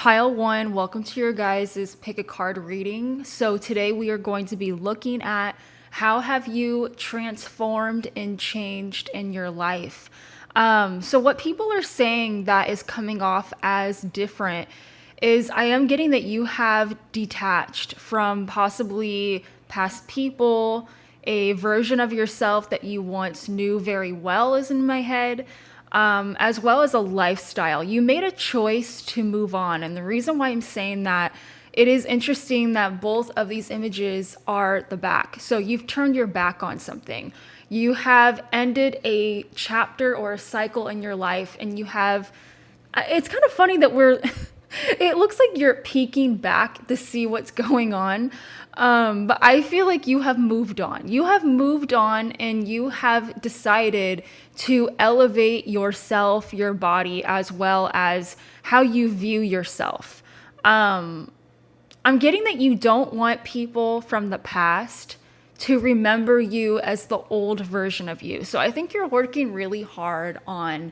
Pile one, welcome to your guys' pick a card reading. So today we are going to be looking at how have you transformed and changed in your life. So what people are saying that is coming off as different is I am getting that you have detached from possibly past people, a version of yourself that you once knew very well is in my head, as well as a lifestyle. You made a choice to move on. And the reason why I'm saying that, it is interesting that both of these images are the back. So you've turned your back on something. You have ended a chapter or a cycle in your life, and you have, it's kind of funny that it looks like you're peeking back to see what's going on. But I feel like you have moved on. You have moved on and you have decided to elevate yourself, your body, as well as how you view yourself. I'm getting that you don't want people from the past to remember you as the old version of you. So I think you're working really hard on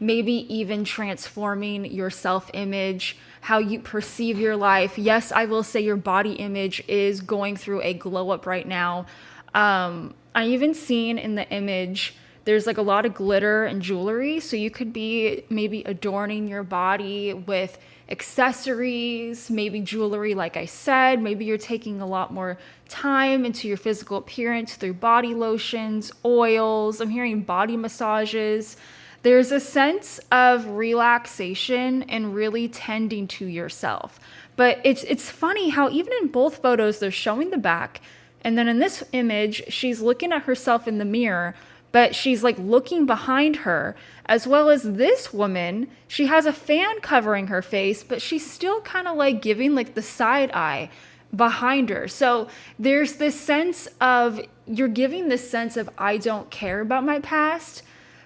maybe even transforming your self-image, how you perceive your life. Yes, I will say your body image is going through a glow up right now. I even seen in the image, there's like a lot of glitter and jewelry. So you could be maybe adorning your body with accessories, maybe jewelry, like I said. Maybe you're taking a lot more time into your physical appearance through body lotions, oils. I'm hearing body massages. There's a sense of relaxation and really tending to yourself. But it's funny how even in both photos, they're showing the back. And then in this image, she's looking at herself in the mirror, but she's like looking behind her, as well as this woman. She has a fan covering her face, but she's still kind of like giving like the side eye behind her. So there's this sense of, you're giving this sense of, I don't care about my past.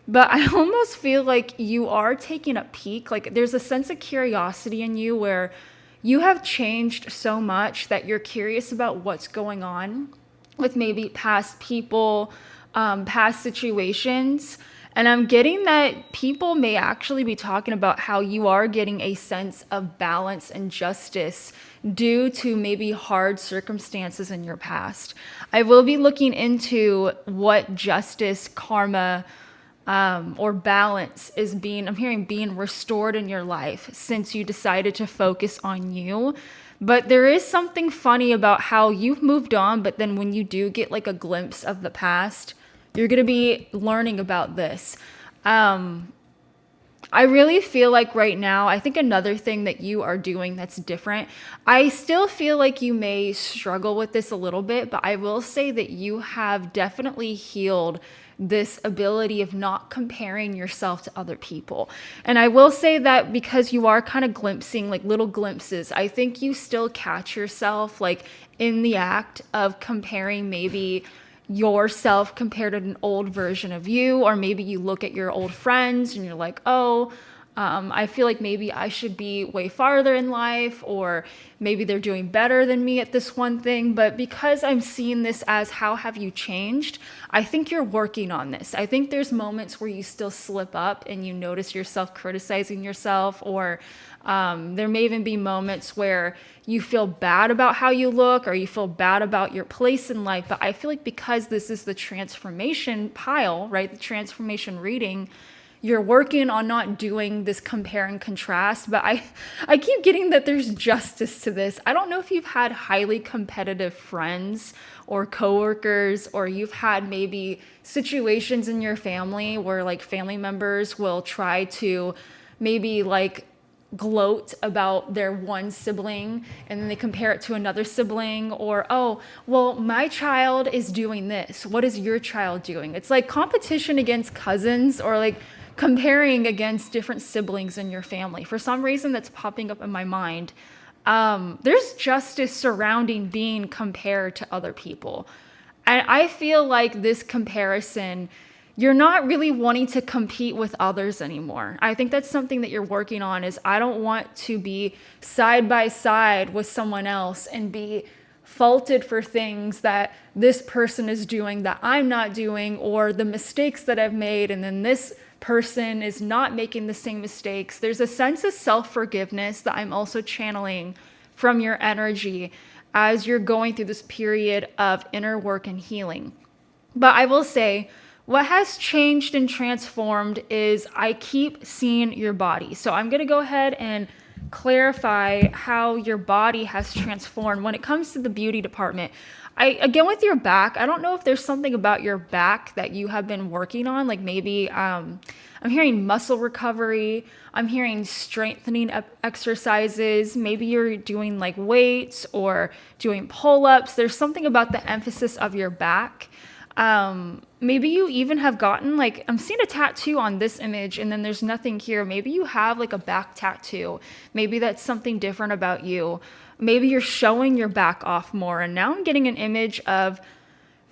But I almost feel like you are taking a peek. Like there's a sense of curiosity in you where you have changed so much that you're curious about what's going on with maybe past people, past situations. And I'm getting that people may actually be talking about how you are getting a sense of balance and justice due to maybe hard circumstances in your past. I will be looking into what justice, karma, or balance is I'm hearing being restored in your life since you decided to focus on you. But there is something funny about how you've moved on, but then when you do get like a glimpse of the past, you're going to be learning about this. I really feel like right now, I think another thing that you are doing that's different, I still feel like you may struggle with this a little bit, but I will say that you have definitely healed this ability of not comparing yourself to other people. And I will say that because you are kind of glimpsing like little glimpses, I think you still catch yourself like in the act of comparing maybe yourself compared to an old version of you, or maybe you look at your old friends and you're like, oh, I feel like maybe I should be way farther in life, or maybe they're doing better than me at this one thing. But because I'm seeing this as how have you changed, I think you're working on this. I think there's moments where you still slip up and you notice yourself criticizing yourself, or there may even be moments where you feel bad about how you look, or you feel bad about your place in life. But I feel like because this is the transformation pile, right? The transformation reading, you're working on not doing this compare and contrast. But I keep getting that there's justice to this. I don't know if you've had highly competitive friends or coworkers, or you've had maybe situations in your family where like family members will try to maybe like gloat about their one sibling, and then they compare it to another sibling, or, oh, well, my child is doing this. What is your child doing? It's like competition against cousins, or like comparing against different siblings in your family. For some reason that's popping up in my mind. There's justice surrounding being compared to other people. And I feel like this comparison, you're not really wanting to compete with others anymore. I think that's something that you're working on, is I don't want to be side by side with someone else and be faulted for things that this person is doing that I'm not doing, or the mistakes that I've made, and then this person is not making the same mistakes. There's a sense of self-forgiveness that I'm also channeling from your energy as you're going through this period of inner work and healing. But I will say, what has changed and transformed is I keep seeing your body. So I'm going to go ahead and clarify how your body has transformed when it comes to the beauty department. Again, with your back, I don't know if there's something about your back that you have been working on. Like maybe I'm hearing muscle recovery. I'm hearing strengthening exercises. Maybe you're doing like weights or doing pull-ups. There's something about the emphasis of your back. Maybe you even have gotten like, I'm seeing a tattoo on this image and then there's nothing here. Maybe you have like a back tattoo. Maybe that's something different about you. Maybe you're showing your back off more. And now I'm getting an image of,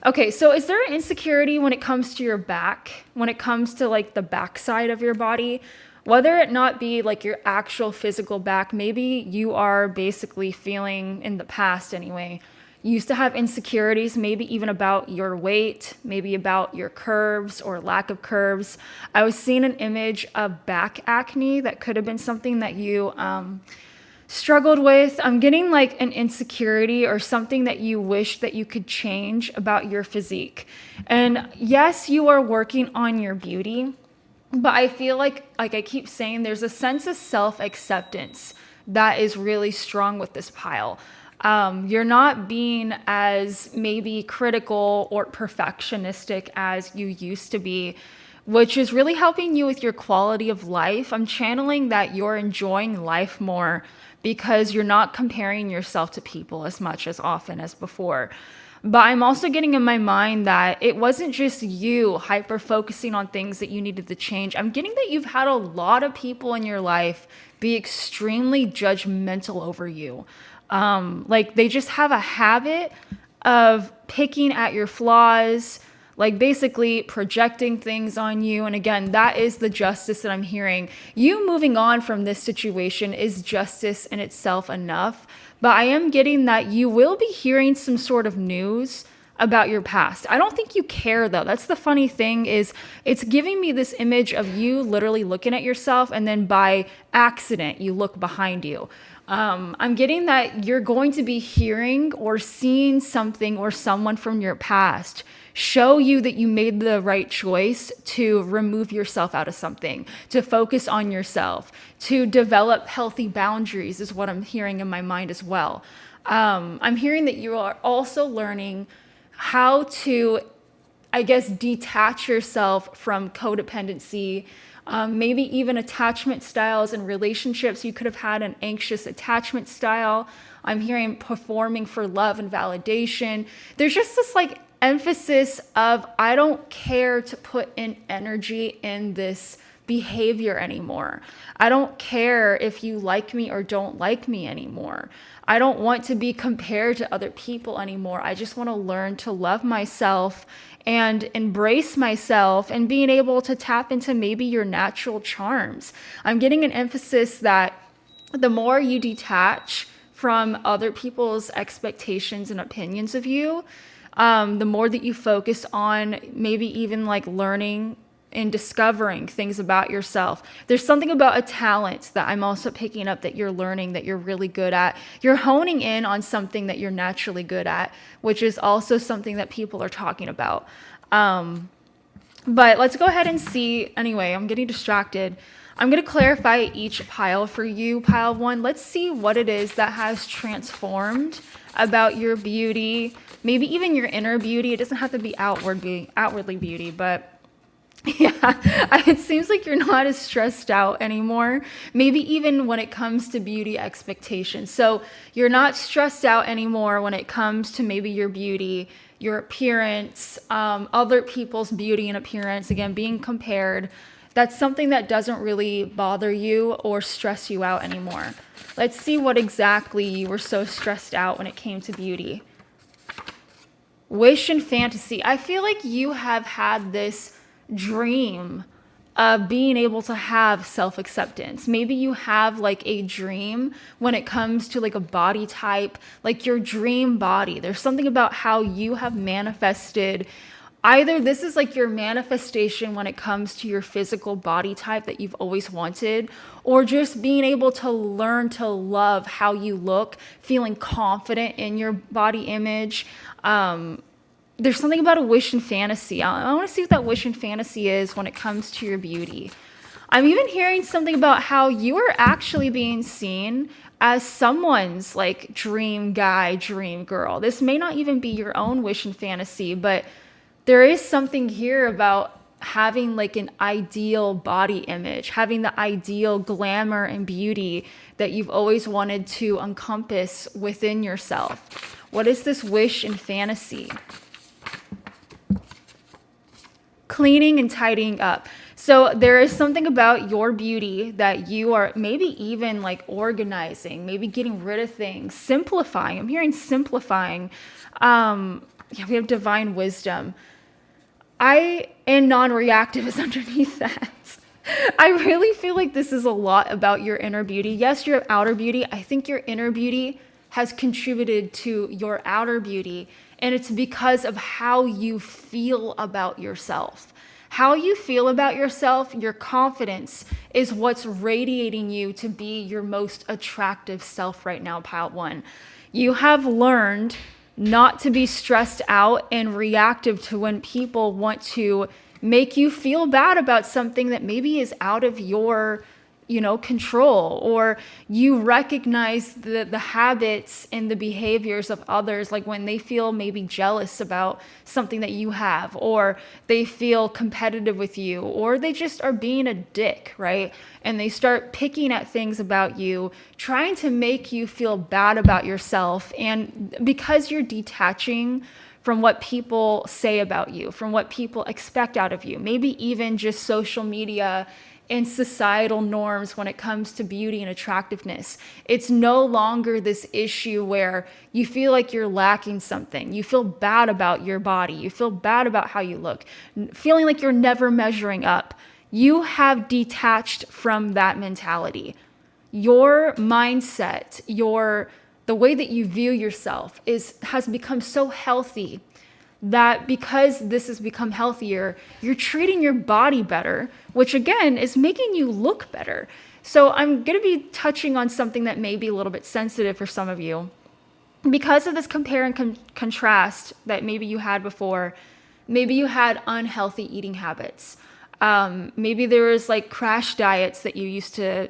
okay, so is there an insecurity when it comes to your back, when it comes to like the back side of your body? Whether it not be like your actual physical back, maybe you are basically feeling in the past anyway. You used to have insecurities, maybe even about your weight, maybe about your curves or lack of curves. I was seeing an image of back acne that could have been something that you struggled with. I'm getting like an insecurity or something that you wish that you could change about your physique. And yes, you are working on your beauty, but I feel like I keep saying, there's a sense of self-acceptance that is really strong with this pile. You're not being as maybe critical or perfectionistic as you used to be, which is really helping you with your quality of life. I'm channeling that you're enjoying life more because you're not comparing yourself to people as much as often as before. But I'm also getting in my mind that it wasn't just you hyper focusing on things that you needed to change. I'm getting that you've had a lot of people in your life be extremely judgmental over you. Like they just have a habit of picking at your flaws, like basically projecting things on you. And again, that is the justice that I'm hearing. You moving on from this situation is justice in itself enough. But I am getting that you will be hearing some sort of news about your past. I don't think you care though. That's the funny thing, is it's giving me this image of you literally looking at yourself and then by accident you look behind you. I'm getting that you're going to be hearing or seeing something or someone from your past show you that you made the right choice to remove yourself out of something, to focus on yourself, to develop healthy boundaries is what I'm hearing in my mind as well. I'm hearing that you are also learning how to, I guess, detach yourself from codependency, maybe even attachment styles and relationships. You could have had an anxious attachment style. I'm hearing performing for love and validation. There's just this like emphasis of, I don't care to put in energy in this behavior anymore. I don't care if you like me or don't like me anymore. I don't want to be compared to other people anymore. I just want to learn to love myself and embrace myself and being able to tap into maybe your natural charms. I'm getting an emphasis that the more you detach from other people's expectations and opinions of you, the more that you focus on maybe even like learning and discovering things about yourself. There's something about a talent that I'm also picking up that you're learning, that you're really good at. You're honing in on something that you're naturally good at, which is also something that people are talking about. But let's go ahead and see. Anyway, I'm getting distracted. I'm going to clarify each pile for you. Pile one, let's see what it is that has transformed about your beauty, maybe even your inner beauty. It doesn't have to be outwardly beauty, but yeah, it seems like you're not as stressed out anymore. Maybe even when it comes to beauty expectations. So you're not stressed out anymore when it comes to maybe your beauty, your appearance, other people's beauty and appearance, again, being compared. That's something that doesn't really bother you or stress you out anymore. Let's see what exactly you were so stressed out when it came to beauty. Wish and fantasy. I feel like you have had this dream of being able to have self-acceptance. Maybe you have like a dream when it comes to like a body type, like your dream body. There's something about how you have manifested Either this is like your manifestation when it comes to your physical body type that you've always wanted, or just being able to learn to love how you look, feeling confident in your body image. There's something about a wish and fantasy. I want to see what that wish and fantasy is when it comes to your beauty. I'm even hearing something about how you are actually being seen as someone's like dream guy, dream girl. This may not even be your own wish and fantasy, but there is something here about having like an ideal body image, having the ideal glamour and beauty that you've always wanted to encompass within yourself. What is this wish and fantasy? Cleaning and tidying up. So there is something about your beauty that you are maybe even like organizing, maybe getting rid of things, simplifying. I'm hearing simplifying. Yeah, we have divine wisdom. And non-reactive is underneath that. I really feel like this is a lot about your inner beauty. Yes, your outer beauty. I think your inner beauty has contributed to your outer beauty, and it's because of how you feel about yourself. How you feel about yourself, your confidence is what's radiating you to be your most attractive self right now, Pile 1. You have learned not to be stressed out and reactive to when people want to make you feel bad about something that maybe is out of your control, or you recognize the habits and the behaviors of others, like when they feel maybe jealous about something that you have, or they feel competitive with you, or they just are being a dick, right? And they start picking at things about you, trying to make you feel bad about yourself. And because you're detaching from what people say about you, from what people expect out of you, maybe even just social media and societal norms when it comes to beauty and attractiveness. It's no longer this issue where you feel like you're lacking something. You feel bad about your body. You feel bad about how you look, feeling like you're never measuring up. You have detached from that mentality. Your mindset, the way that you view yourself has become so healthy that because this has become healthier, you're treating your body better, which again is making you look better. So I'm going to be touching on something that may be a little bit sensitive for some of you. Because of this compare and contrast that maybe you had before, maybe you had unhealthy eating habits. Maybe there was like crash diets that you used to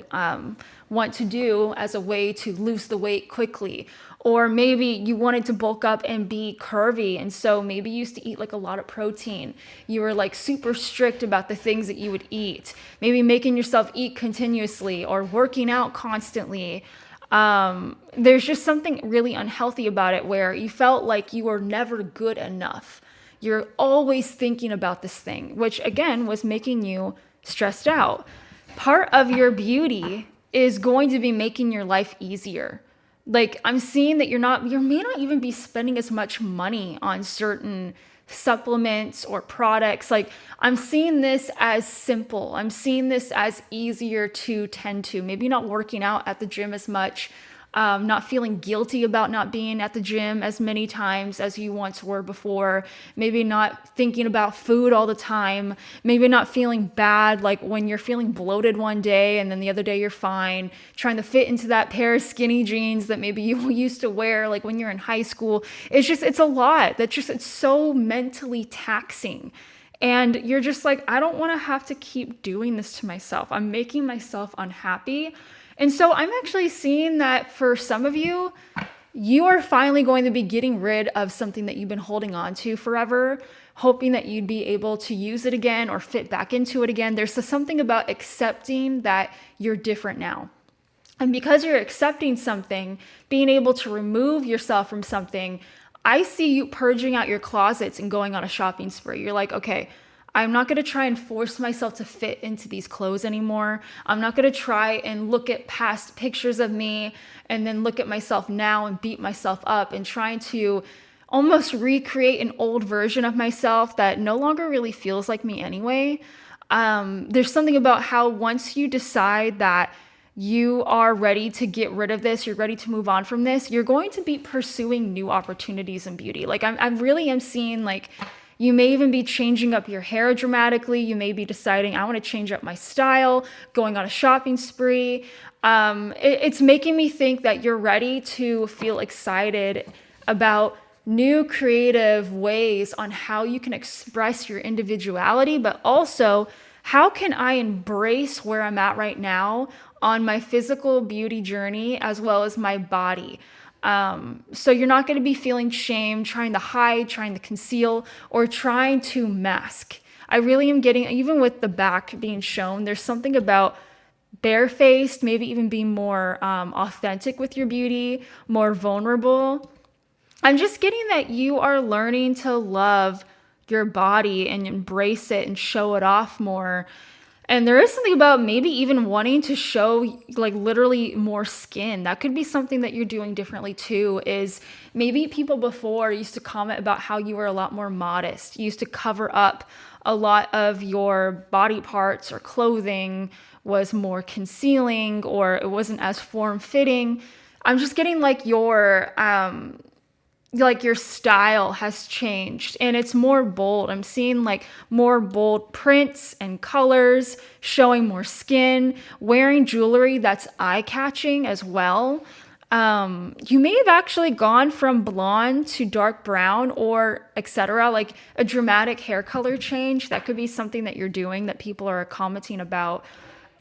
want to do as a way to lose the weight quickly. Or maybe you wanted to bulk up and be curvy. And so maybe you used to eat like a lot of protein. You were like super strict about the things that you would eat. Maybe making yourself eat continuously or working out constantly. There's just something really unhealthy about it where you felt like you were never good enough. You're always thinking about this thing, which again was making you stressed out. Part of your beauty is going to be making your life easier. Like I'm seeing that you may not even be spending as much money on certain supplements or products. Like I'm seeing this as simple. I'm seeing this as easier to tend to. Maybe not working out at the gym as much, not feeling guilty about not being at the gym as many times as you once were before, maybe not thinking about food all the time, maybe not feeling bad like when you're feeling bloated one day and then the other day you're fine, trying to fit into that pair of skinny jeans that maybe you used to wear like when you're in high school. It's a lot. It's so mentally taxing. And you're just like, I don't want to have to keep doing this to myself. I'm making myself unhappy. And so I'm actually seeing that for some of you, you are finally going to be getting rid of something that you've been holding on to forever, hoping that you'd be able to use it again or fit back into it again. There's something about accepting that you're different now. And because you're accepting something, being able to remove yourself from something, I see you purging out your closets and going on a shopping spree. You're like, okay, I'm not going to try and force myself to fit into these clothes anymore. I'm not going to try and look at past pictures of me and then look at myself now and beat myself up and trying to almost recreate an old version of myself that no longer really feels like me anyway. There's something about how once you decide that you are ready to get rid of this, you're ready to move on from this, you're going to be pursuing new opportunities in beauty. Like I really am seeing like You may even be changing up your hair dramatically. You may be deciding, I want to change up my style, going on a shopping spree. It's making me think that you're ready to feel excited about new creative ways on how you can express your individuality, but also how can I embrace where I'm at right now on my physical beauty journey as well as my body. So you're not going to be feeling shame, trying to hide, trying to conceal, or trying to mask. I really am getting, even with the back being shown, there's something about barefaced, maybe even being more authentic with your beauty, more vulnerable. I'm just getting that you are learning to love your body and embrace it and show it off more. And there is something about maybe even wanting to show like literally more skin. That could be something that you're doing differently too, is maybe people before used to comment about how you were a lot more modest. You used to cover up a lot of your body parts, or clothing was more concealing, or it wasn't as form-fitting. I'm just getting like your style has changed and it's more bold. I'm seeing like more bold prints and colors, showing more skin, wearing jewelry that's eye-catching as well. You may have actually gone from blonde to dark brown, or etc., like a dramatic hair color change. That could be something that you're doing that people are commenting about.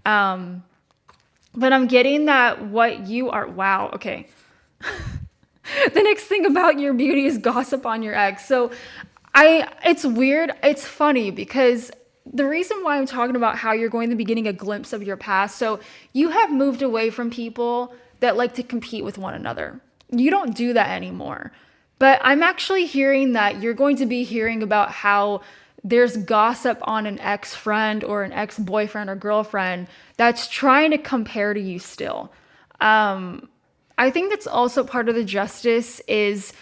But I'm getting that what you are, wow, okay. The next thing about your beauty is gossip on your ex. So it's weird. It's funny because the reason why I'm talking about how you're going to be getting a glimpse of your past. So you have moved away from people that like to compete with one another. You don't do that anymore. But I'm actually hearing that you're going to be hearing about how there's gossip on an ex-friend or an ex-boyfriend or girlfriend that's trying to compare to you still. I think that's also part of the justice is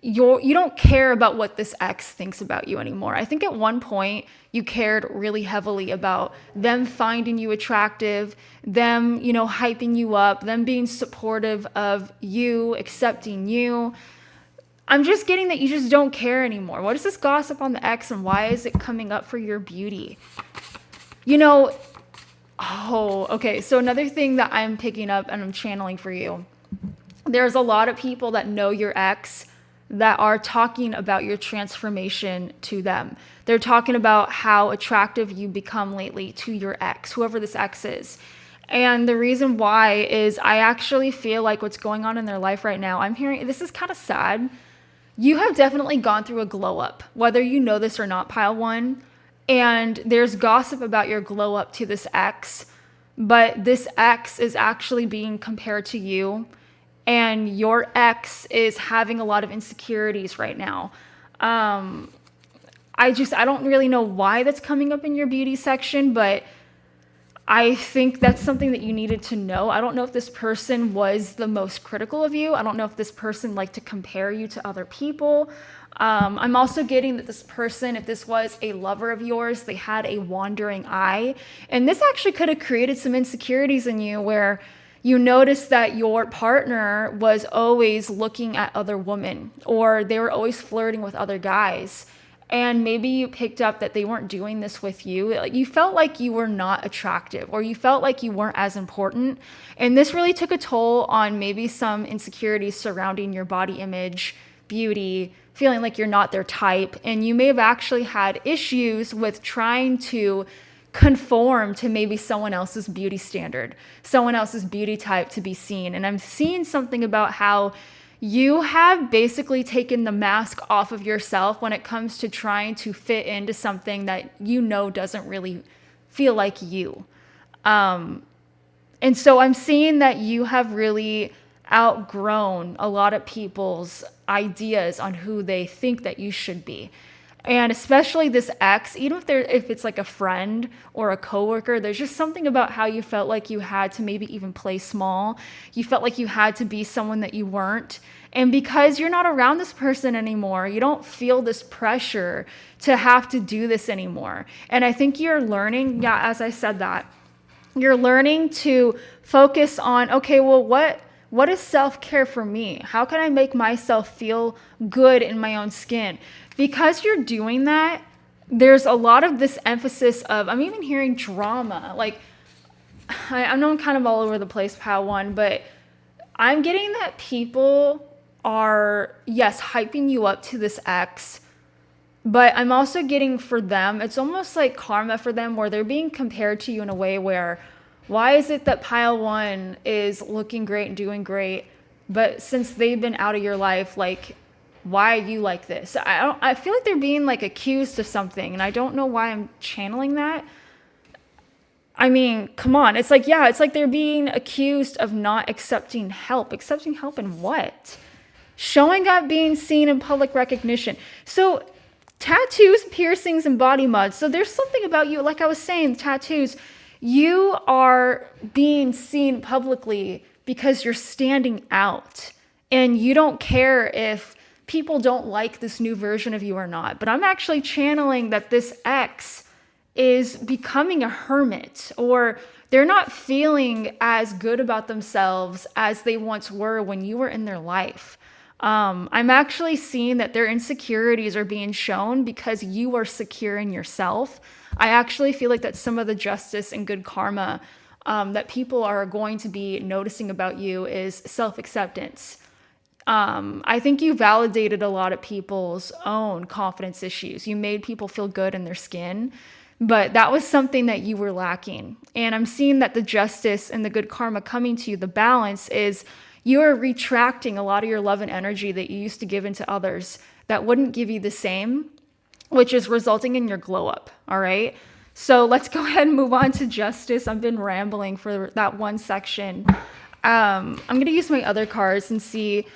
you don't care about what this ex thinks about you anymore. I think at one point you cared really heavily about them finding you attractive, them, hyping you up, them being supportive of you, accepting you. I'm just getting that you just don't care anymore. What is this gossip on the ex and why is it coming up for your beauty? Okay. So another thing that I'm picking up and I'm channeling for you. There's a lot of people that know your ex that are talking about your transformation to them. They're talking about how attractive you become lately to your ex, whoever this ex is. And the reason why is I actually feel like what's going on in their life right now, I'm hearing, this is kind of sad. You have definitely gone through a glow up, whether you know this or not, pile one. And there's gossip about your glow up to this ex, but this ex is actually being compared to you. And your ex is having a lot of insecurities right now. I don't really know why that's coming up in your beauty section, but I think that's something that you needed to know. I don't know if this person was the most critical of you. I don't know if this person liked to compare you to other people. I'm also getting that this person, if this was a lover of yours, they had a wandering eye. And this actually could have created some insecurities in you where you notice that your partner was always looking at other women, or they were always flirting with other guys. And maybe you picked up that they weren't doing this with you. Like, you felt like you were not attractive, or you felt like you weren't as important. And this really took a toll on maybe some insecurities surrounding your body image, beauty, feeling like you're not their type. And you may have actually had issues with trying to conform to maybe someone else's beauty standard, someone else's beauty type to be seen. And I'm seeing something about how you have basically taken the mask off of yourself when it comes to trying to fit into something that doesn't really feel like you. And so I'm seeing that you have really outgrown a lot of people's ideas on who they think that you should be. And especially this ex, even if it's like a friend or a coworker, there's just something about how you felt like you had to maybe even play small. You felt like you had to be someone that you weren't. And because you're not around this person anymore, you don't feel this pressure to have to do this anymore. And I think you're learning, as I said that, you're learning to focus on, okay, well, what is self-care for me? How can I make myself feel good in my own skin? because you're doing that, there's a lot of this emphasis of, I'm even hearing drama. Like, I know I'm kind of all over the place, Pal One, but I'm getting that people are, yes, hyping you up to this X, but I'm also getting for them, it's almost like karma for them where they're being compared to you in a way where, why is it that Pile One is looking great and doing great, but since they've been out of your life, like, why are you like this? I feel like they're being like accused of something, and I don't know why I'm channeling that. I mean, come on. It's like, yeah, it's like they're being accused of not accepting help. Accepting help in what? Showing up, being seen in public recognition. So tattoos, piercings, and body mods. So there's something about you, like I was saying, tattoos, you are being seen publicly because you're standing out. And you don't care if people don't like this new version of you or not. But I'm actually channeling that this X is becoming a hermit, or they're not feeling as good about themselves as they once were when you were in their life. I'm actually seeing that their insecurities are being shown because you are secure in yourself. I actually feel like that's some of the justice and good karma that people are going to be noticing about you is self-acceptance. I think you validated a lot of people's own confidence issues. You made people feel good in their skin, but that was something that you were lacking. And I'm seeing that the justice and the good karma coming to you, the balance is you are retracting a lot of your love and energy that you used to give into others that wouldn't give you the same, which is resulting in your glow up. All right. So let's go ahead and move on to justice. I've been rambling for that one section. I'm going to use my other cards and see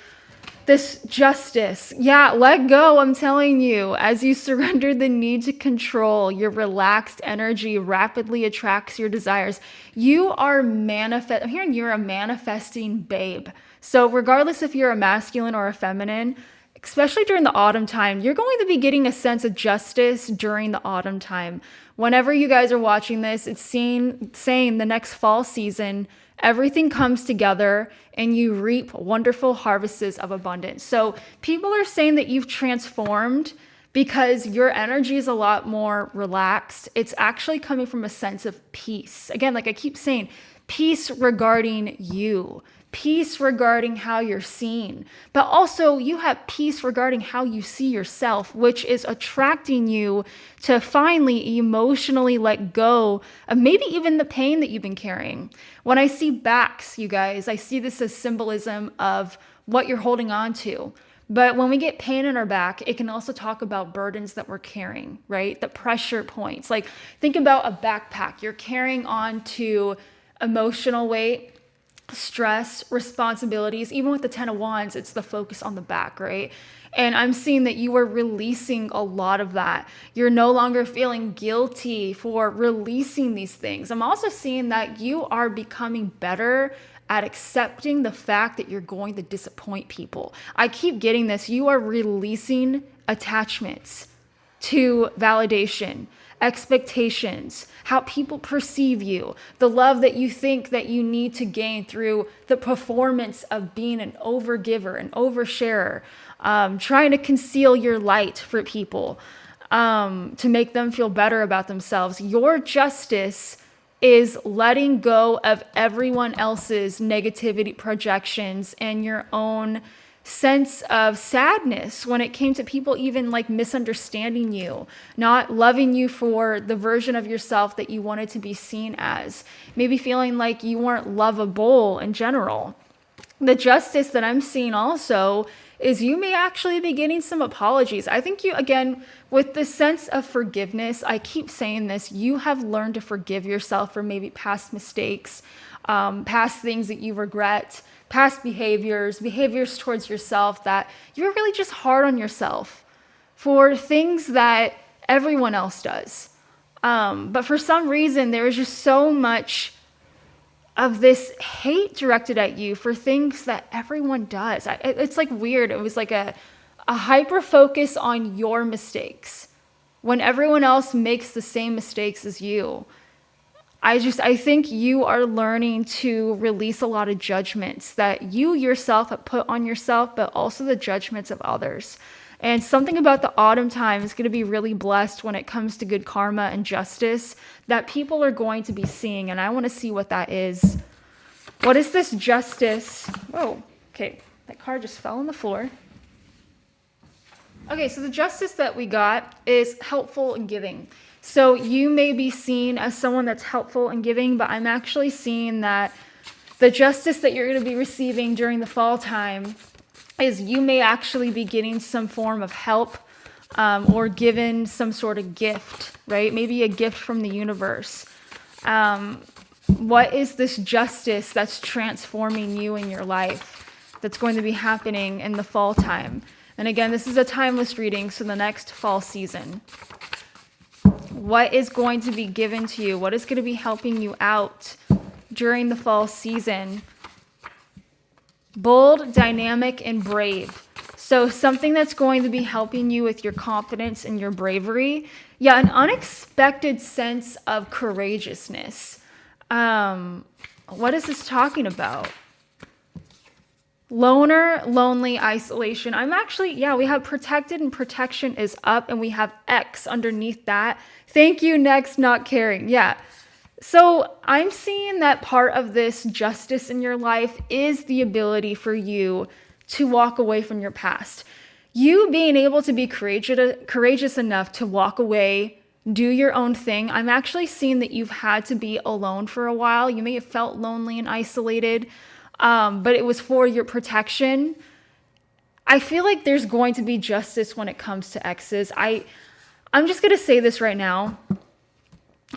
this justice. Yeah, let go. I'm telling you, as you surrender the need to control, your relaxed energy rapidly attracts your desires. You are I'm hearing you're a manifesting babe. So regardless if you're a masculine or a feminine, especially during the autumn time, you're going to be getting a sense of justice during the autumn time. Whenever you guys are watching this, it's saying the next fall season, everything comes together and you reap wonderful harvests of abundance. So people are saying that you've transformed because your energy is a lot more relaxed. It's actually coming from a sense of peace. Again, like I keep saying, peace regarding you, peace regarding how you're seen, but also you have peace regarding how you see yourself, which is attracting you to finally emotionally let go of maybe even the pain that you've been carrying. When I see backs, you guys, I see this as symbolism of what you're holding on to. But when we get pain in our back, it can also talk about burdens that we're carrying, right? The pressure points. Like think about a backpack. You're carrying on to emotional weight, stress, responsibilities. Even with the 10 of Wands, it's the focus on the back, right? And I'm seeing that you are releasing a lot of that. You're no longer feeling guilty for releasing these things. I'm also seeing that you are becoming better at accepting the fact that you're going to disappoint people. I keep getting this. You are releasing attachments to validation, expectations, how people perceive you, the love that you think that you need to gain through the performance of being an overgiver, an oversharer, trying to conceal your light for people, to make them feel better about themselves. Your justice is letting go of everyone else's negativity projections and your own sense of sadness when it came to people even like misunderstanding you, not loving you for the version of yourself that you wanted to be seen as, maybe feeling like you weren't lovable in general. The justice that I'm seeing also is you may actually be getting some apologies. I think you, again, with the sense of forgiveness, I keep saying this, you have learned to forgive yourself for maybe past mistakes, past things that you regret, past behaviors towards yourself that you're really just hard on yourself for things that everyone else does. But for some reason, there is just so much of this hate directed at you for things that everyone does. It's like weird. It was like a hyper focus on your mistakes when everyone else makes the same mistakes as you. I think you are learning to release a lot of judgments that you yourself have put on yourself, but also the judgments of others. And something about the autumn time is going to be really blessed when it comes to good karma and justice that people are going to be seeing. And I want to see what that is. What is this justice? Oh, okay. That card just fell on the floor. Okay, so the justice that we got is helpful and giving. So you may be seen as someone that's helpful and giving, but I'm actually seeing that the justice that you're going to be receiving during the fall time is you may actually be getting some form of help or given some sort of gift, right? Maybe a gift from the universe. What is this justice that's transforming you in your life that's going to be happening in the fall time? And again, this is a timeless reading, so the next fall season. What is going to be given to you? What is going to be helping you out during the fall season? Bold, dynamic, and brave. So something that's going to be helping you with your confidence and your bravery. Yeah, an unexpected sense of courageousness. What is this talking about? Loner, lonely, isolation. I'm actually, yeah, we have protected and protection is up, and we have X underneath that. Thank you, next, not caring. Yeah. So I'm seeing that part of this justice in your life is the ability for you to walk away from your past. You being able to be courageous enough to walk away, do your own thing. I'm actually seeing that you've had to be alone for a while. You may have felt lonely and isolated, but it was for your protection. I feel like there's going to be justice when it comes to exes. I'm just going to say this right now.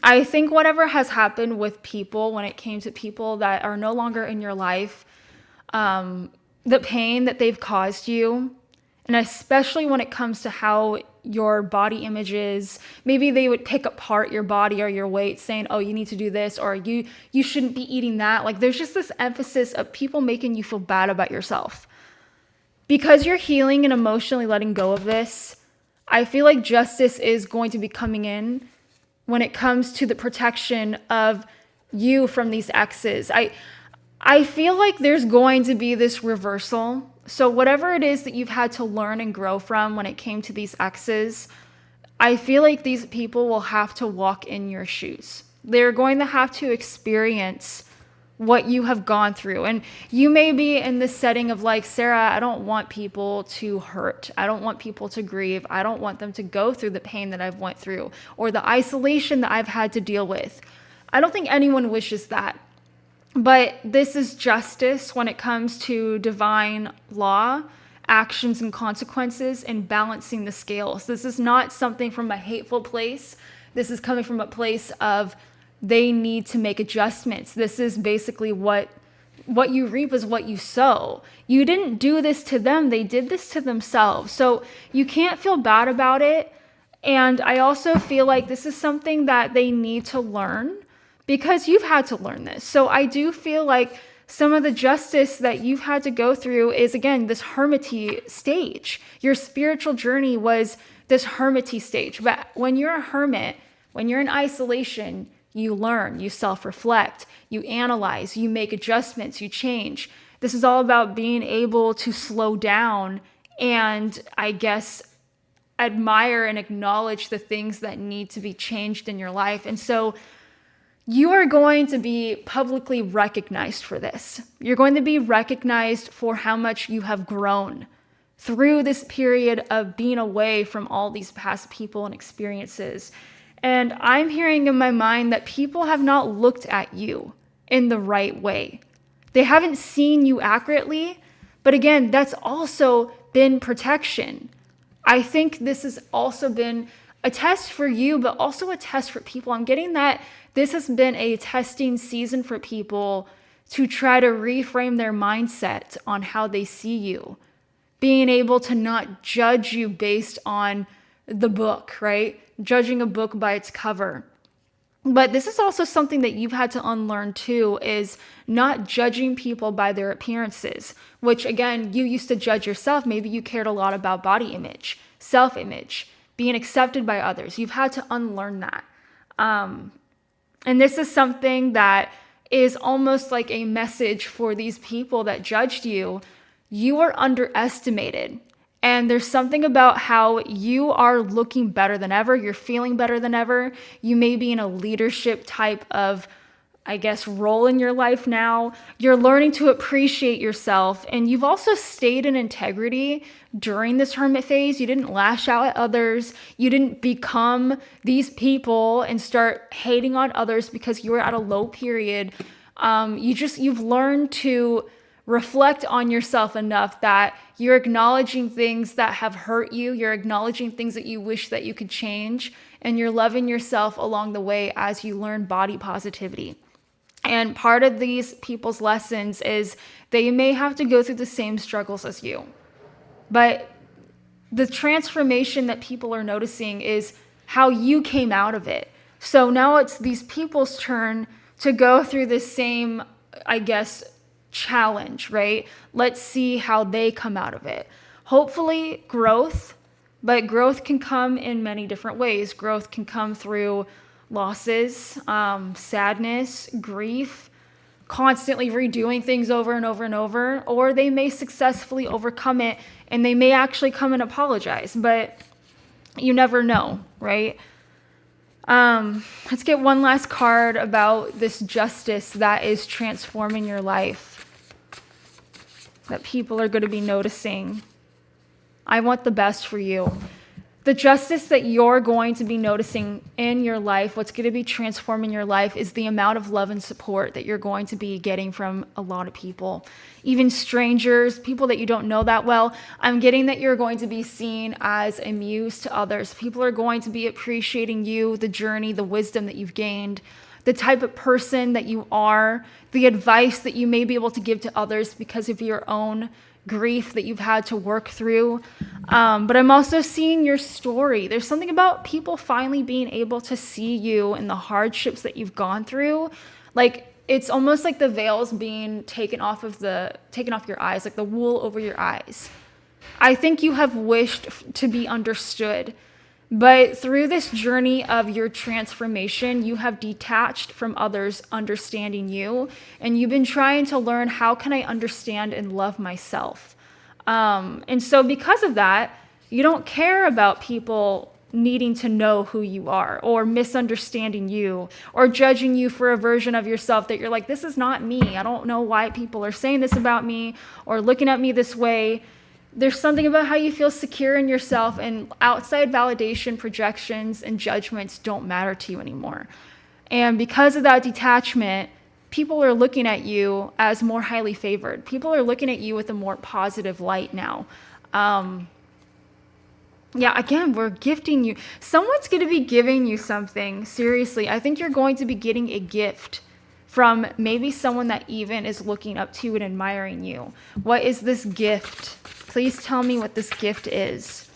I think whatever has happened with people when it came to people that are no longer in your life, the pain that they've caused you, and especially when it comes to how your body image is, maybe they would pick apart your body or your weight saying, oh, you need to do this, or you shouldn't be eating that. Like there's just this emphasis of people making you feel bad about yourself. Because you're healing and emotionally letting go of this, I feel like justice is going to be coming in when it comes to the protection of you from these exes. I feel like there's going to be this reversal. So whatever it is that you've had to learn and grow from when it came to these exes, I feel like these people will have to walk in your shoes. They're going to have to experience what you have gone through. And you may be in this setting of like, Sarah, I don't want people to hurt. I don't want people to grieve. I don't want them to go through the pain that I've went through or the isolation that I've had to deal with. I don't think anyone wishes that. But this is justice when it comes to divine law, actions and consequences, and balancing the scales. This is not something from a hateful place. This is coming from a place of they need to make adjustments. This is basically what you reap is what you sow. You didn't do this to them. They did this to themselves. So you can't feel bad about it. And I also feel like this is something that they need to learn because you've had to learn this. So I do feel like some of the justice that you've had to go through is, again, this hermity stage. Your spiritual journey was this hermity stage. But when you're a hermit, when you're in isolation, you learn, you self-reflect, you analyze, you make adjustments, you change. This is all about being able to slow down and, I guess, admire and acknowledge the things that need to be changed in your life. And so you are going to be publicly recognized for this. You're going to be recognized for how much you have grown through this period of being away from all these past people and experiences. And I'm hearing in my mind that people have not looked at you in the right way. They haven't seen you accurately. But again, that's also been protection. I think this has also been a test for you, but also a test for people. I'm getting that this has been a testing season for people to try to reframe their mindset on how they see you. Being able to not judge you based on the book, right? Judging a book by its cover. But this is also something that you've had to unlearn too, is not judging people by their appearances, which again, you used to judge yourself. Maybe you cared a lot about body image, self-image, being accepted by others. You've had to unlearn that. And this is something that is almost like a message for these people that judged you. You are underestimated. And there's something about how you are looking better than ever. You're feeling better than ever. You may be in a leadership type of, I guess, role in your life now. You're learning to appreciate yourself. And you've also stayed in integrity during this hermit phase. You didn't lash out at others. You didn't become these people and start hating on others because you were at a low period. You've learned to reflect on yourself enough that you're acknowledging things that have hurt you. You're acknowledging things that you wish that you could change. And you're loving yourself along the way as you learn body positivity. And part of these people's lessons is they may have to go through the same struggles as you. But the transformation that people are noticing is how you came out of it. So now it's these people's turn to go through the same, I guess, challenge, right? Let's see how they come out of it. Hopefully growth, but growth can come in many different ways. Growth can come through losses, sadness, grief, constantly redoing things over and over and over, or they may successfully overcome it and they may actually come and apologize, but you never know, right? Let's get one last card about this justice that is transforming your life, that people are going to be noticing. I want the best for you. The justice that you're going to be noticing in your life, what's going to be transforming your life, is the amount of love and support that you're going to be getting from a lot of people, even strangers, people that you don't know that well. I'm getting that you're going to be seen as a muse to others. People are going to be appreciating you, the journey, the wisdom that you've gained, the type of person that you are, the advice that you may be able to give to others because of your own grief that you've had to work through. But I'm also seeing your story. There's something about people finally being able to see you and the hardships that you've gone through. Like, it's almost like the veil's being taken off your eyes, like the wool over your eyes. I think you have wished to be understood. But through this journey of your transformation, you have detached from others understanding you, and you've been trying to learn, how can I understand and love myself? And so because of that, you don't care about people needing to know who you are, or misunderstanding you, or judging you for a version of yourself that you're like, this is not me. I don't know why people are saying this about me or looking at me this way. There's something about how you feel secure in yourself, and outside validation, projections, and judgments don't matter to you anymore. And because of that detachment, people are looking at you as more highly favored. People are looking at you with a more positive light now. Again, we're gifting you. Someone's going to be giving you something. Seriously, I think you're going to be getting a gift from maybe someone that even is looking up to and admiring you. What is this gift? Please tell me what this gift is.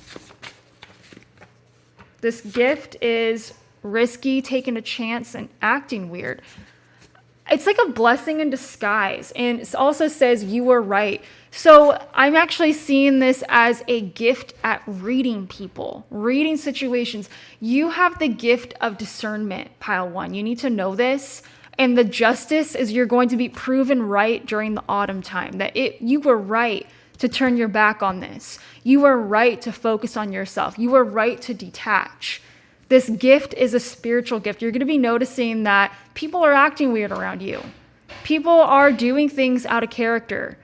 This gift is risky, taking a chance, and acting weird. It's like a blessing in disguise. And it also says you were right. So I'm actually seeing this as a gift at reading people, reading situations. You have the gift of discernment, pile one. You need to know this. And the justice is you're going to be proven right during the autumn time, that you were right to turn your back on this. You were right to focus on yourself. You were right to detach. This gift is a spiritual gift. You're going to be noticing that people are acting weird around you. People are doing things out of character.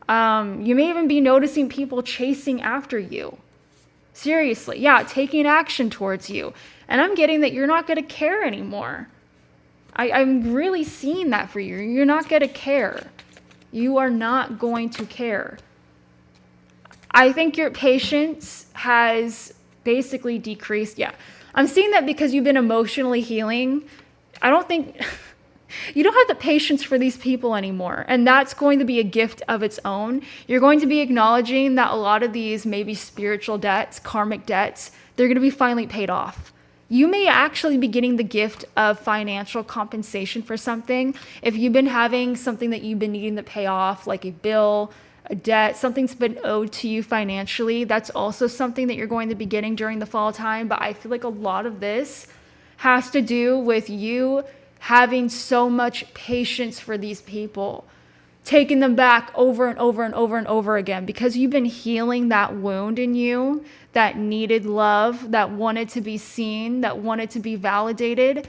You may even be noticing people chasing after you. Seriously, taking action towards you. And I'm getting that you're not going to care anymore. I'm really seeing that for you. You're not going to care. You are not going to care. I think your patience has basically decreased. I'm seeing that because you've been emotionally healing. I don't think you don't have the patience for these people anymore. And that's going to be a gift of its own. You're going to be acknowledging that a lot of these maybe spiritual debts, karmic debts, they're going to be finally paid off. You may actually be getting the gift of financial compensation for something. If you've been having something that you've been needing to pay off, like a bill, a debt, something's been owed to you financially, that's also something that you're going to be getting during the fall time. But I feel like a lot of this has to do with you having so much patience for these people. taking them back over and over and over and over again, because you've been healing that wound in you that needed love, that wanted to be seen, that wanted to be validated.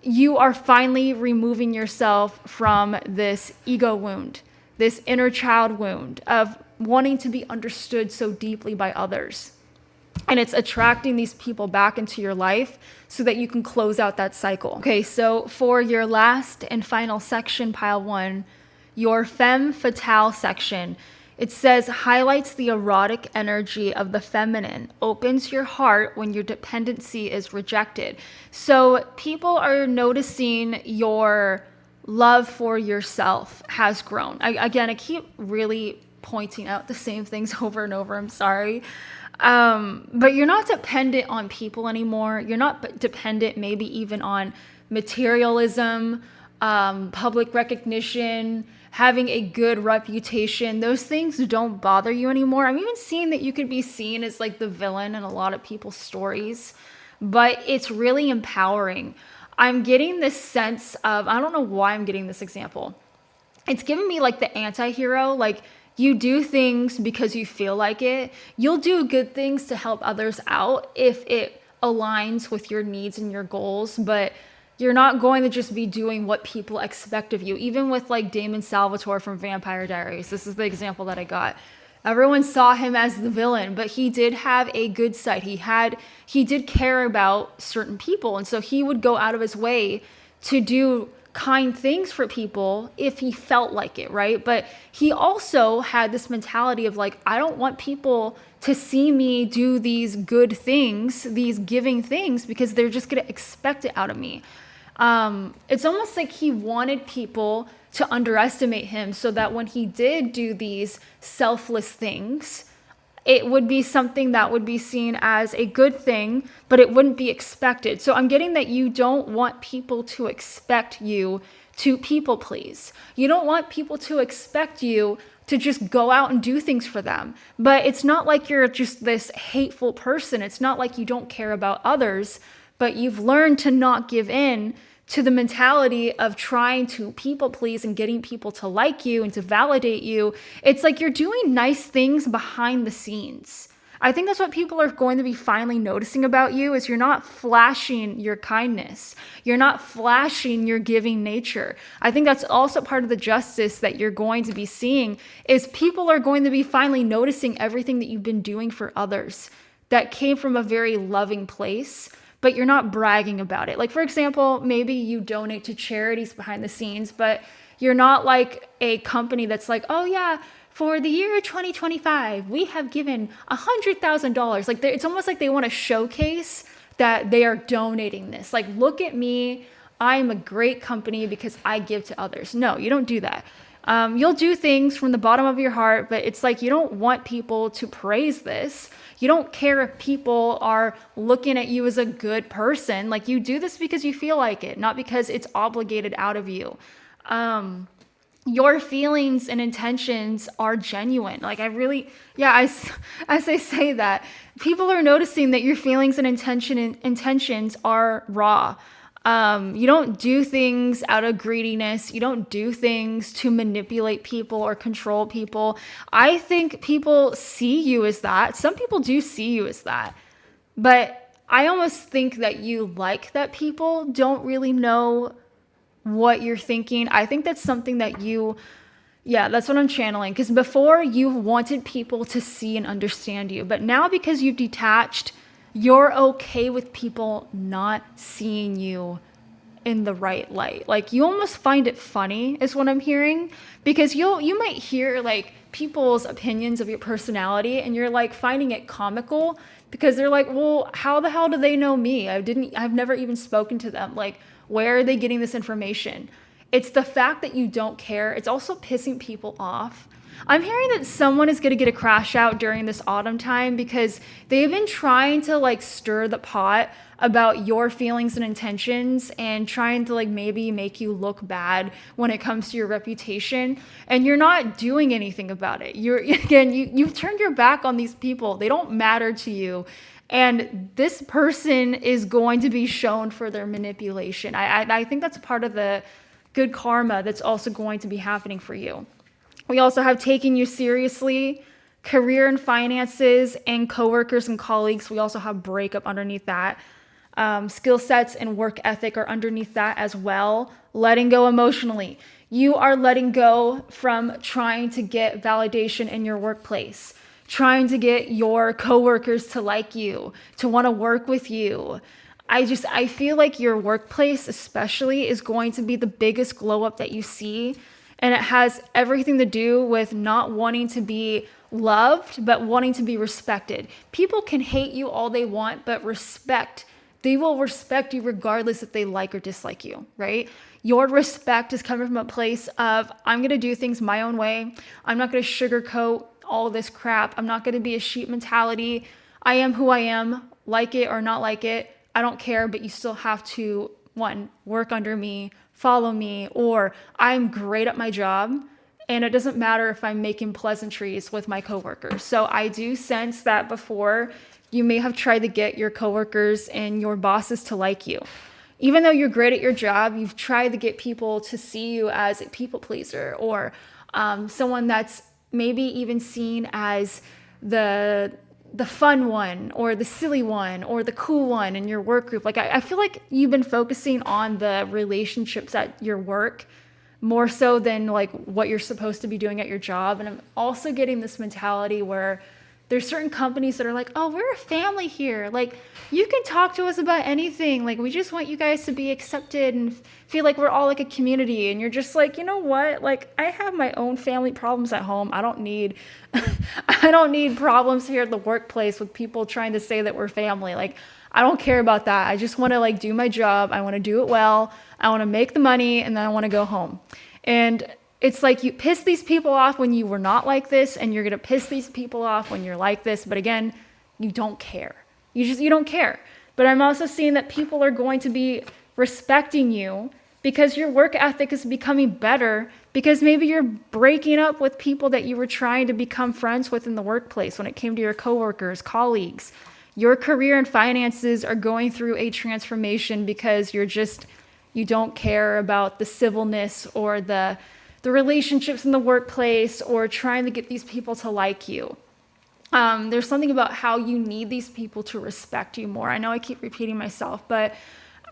You are finally removing yourself from this ego wound, this inner child wound of wanting to be understood so deeply by others. And it's attracting these people back into your life so that you can close out that cycle. Okay, so for your last and final section, pile 1, your femme fatale section, it says highlights the erotic energy of the feminine, opens your heart when your dependency is rejected. So people are noticing your love for yourself has grown. I keep really pointing out the same things over and over. I'm sorry. But you're not dependent on people anymore. You're not dependent maybe even on materialism, public recognition, having a good reputation. Those things don't bother you anymore. I'm even seeing that you could be seen as like the villain in a lot of people's stories, but it's really empowering. I'm getting this sense of, I don't know why I'm getting this example. It's giving me like the anti-hero, like you do things because you feel like it. You'll do good things to help others out if it aligns with your needs and your goals, but you're not going to just be doing what people expect of you. Even with like Damon Salvatore from Vampire Diaries, this is the example that I got. Everyone saw him as the villain, but he did have a good side. He did care about certain people. And so he would go out of his way to do kind things for people if he felt like it, right? But he also had this mentality of like, I don't want people to see me do these good things, these giving things, because they're just going to expect it out of me. It's almost like he wanted people to underestimate him so that when he did do these selfless things, it would be something that would be seen as a good thing, but it wouldn't be expected. So I'm getting that you don't want people to expect you to people please. You don't want people to expect you to just go out and do things for them. But it's not like you're just this hateful person. It's not like you don't care about others, but you've learned to not give in to the mentality of trying to people please and getting people to like you and to validate you. It's like you're doing nice things behind the scenes. I think that's what people are going to be finally noticing about you, is you're not flashing your kindness. You're not flashing your giving nature. I think that's also part of the justice that you're going to be seeing, is people are going to be finally noticing everything that you've been doing for others that came from a very loving place, but you're not bragging about it. Like, for example, maybe you donate to charities behind the scenes, but you're not like a company that's like, oh yeah, for the year 2025, we have given $100,000. Like, it's almost like they want to showcase that they are donating this. Like, look at me, I'm a great company because I give to others. No, you don't do that. You'll do things from the bottom of your heart, but it's like you don't want people to praise this. You don't care if people are looking at you as a good person. Like, you do this because you feel like it, not because it's obligated out of you. Your feelings and intentions are genuine. Like, as I say that, people are noticing that your feelings and intentions are raw. You don't do things out of greediness. You don't do things to manipulate people or control people. I think people see you as that. Some people do see you as that. But I almost think that you like that people don't really know what you're thinking. I think that's something that that's what I'm channeling. Because before, you wanted people to see and understand you. But now, because you've detached, you're okay with people not seeing you in the right light. Like, you almost find it funny is what I'm hearing, because you might hear like people's opinions of your personality and you're like finding it comical, because they're like, well, how the hell do they know me? I've never even spoken to them. Like, where are they getting this information? It's the fact that you don't care. It's also pissing people off. I'm hearing that someone is going to get a crash out during this autumn time, because they've been trying to like stir the pot about your feelings and intentions and trying to like maybe make you look bad when it comes to your reputation, and you're not doing anything about it. You've turned your back on these people. They don't matter to you. And this person is going to be shown for their manipulation. I think that's part of the good karma that's also going to be happening for you. We also have taking you seriously, career and finances, and coworkers and colleagues. We also have breakup underneath that. Skill sets and work ethic are underneath that as well. Letting go emotionally. You are letting go from trying to get validation in your workplace, trying to get your coworkers to like you, to want to work with you. I feel like your workplace especially is going to be the biggest glow up that you see. And it has everything to do with not wanting to be loved, but wanting to be respected. People can hate you all they want, but they will respect you regardless if they like or dislike you, right? Your respect is coming from a place of, I'm going to do things my own way. I'm not going to sugarcoat all this crap. I'm not going to be a sheep mentality. I am who I am, like it or not like it. I don't care, but you still have to, one, work under me, follow me, or I'm great at my job. And it doesn't matter if I'm making pleasantries with my coworkers. So I do sense that before you may have tried to get your coworkers and your bosses to like you. Even though you're great at your job, you've tried to get people to see you as a people pleaser, or someone that's maybe even seen as the fun one or the silly one or the cool one in your work group. Like I feel like you've been focusing on the relationships at your work more so than like what you're supposed to be doing at your job. And I'm also getting this mentality where there's certain companies that are like, oh, we're a family here. Like, you can talk to us about anything. Like, we just want you guys to be accepted and feel like we're all like a community. And you're just like, you know what? Like, I have my own family problems at home. I don't need problems here at the workplace with people trying to say that we're family. Like, I don't care about that. I just want to like do my job. I want to do it well. I want to make the money, and then I want to go home. And it's like you piss these people off when you were not like this, and you're going to piss these people off when you're like this. But again, you don't care. You don't care. But I'm also seeing that people are going to be respecting you because your work ethic is becoming better, because maybe you're breaking up with people that you were trying to become friends with in the workplace when it came to your coworkers, colleagues. Your career and finances are going through a transformation because you don't care about the civilness or the relationships in the workplace or trying to get these people to like you. There's something about how you need these people to respect you more. I know I keep repeating myself, but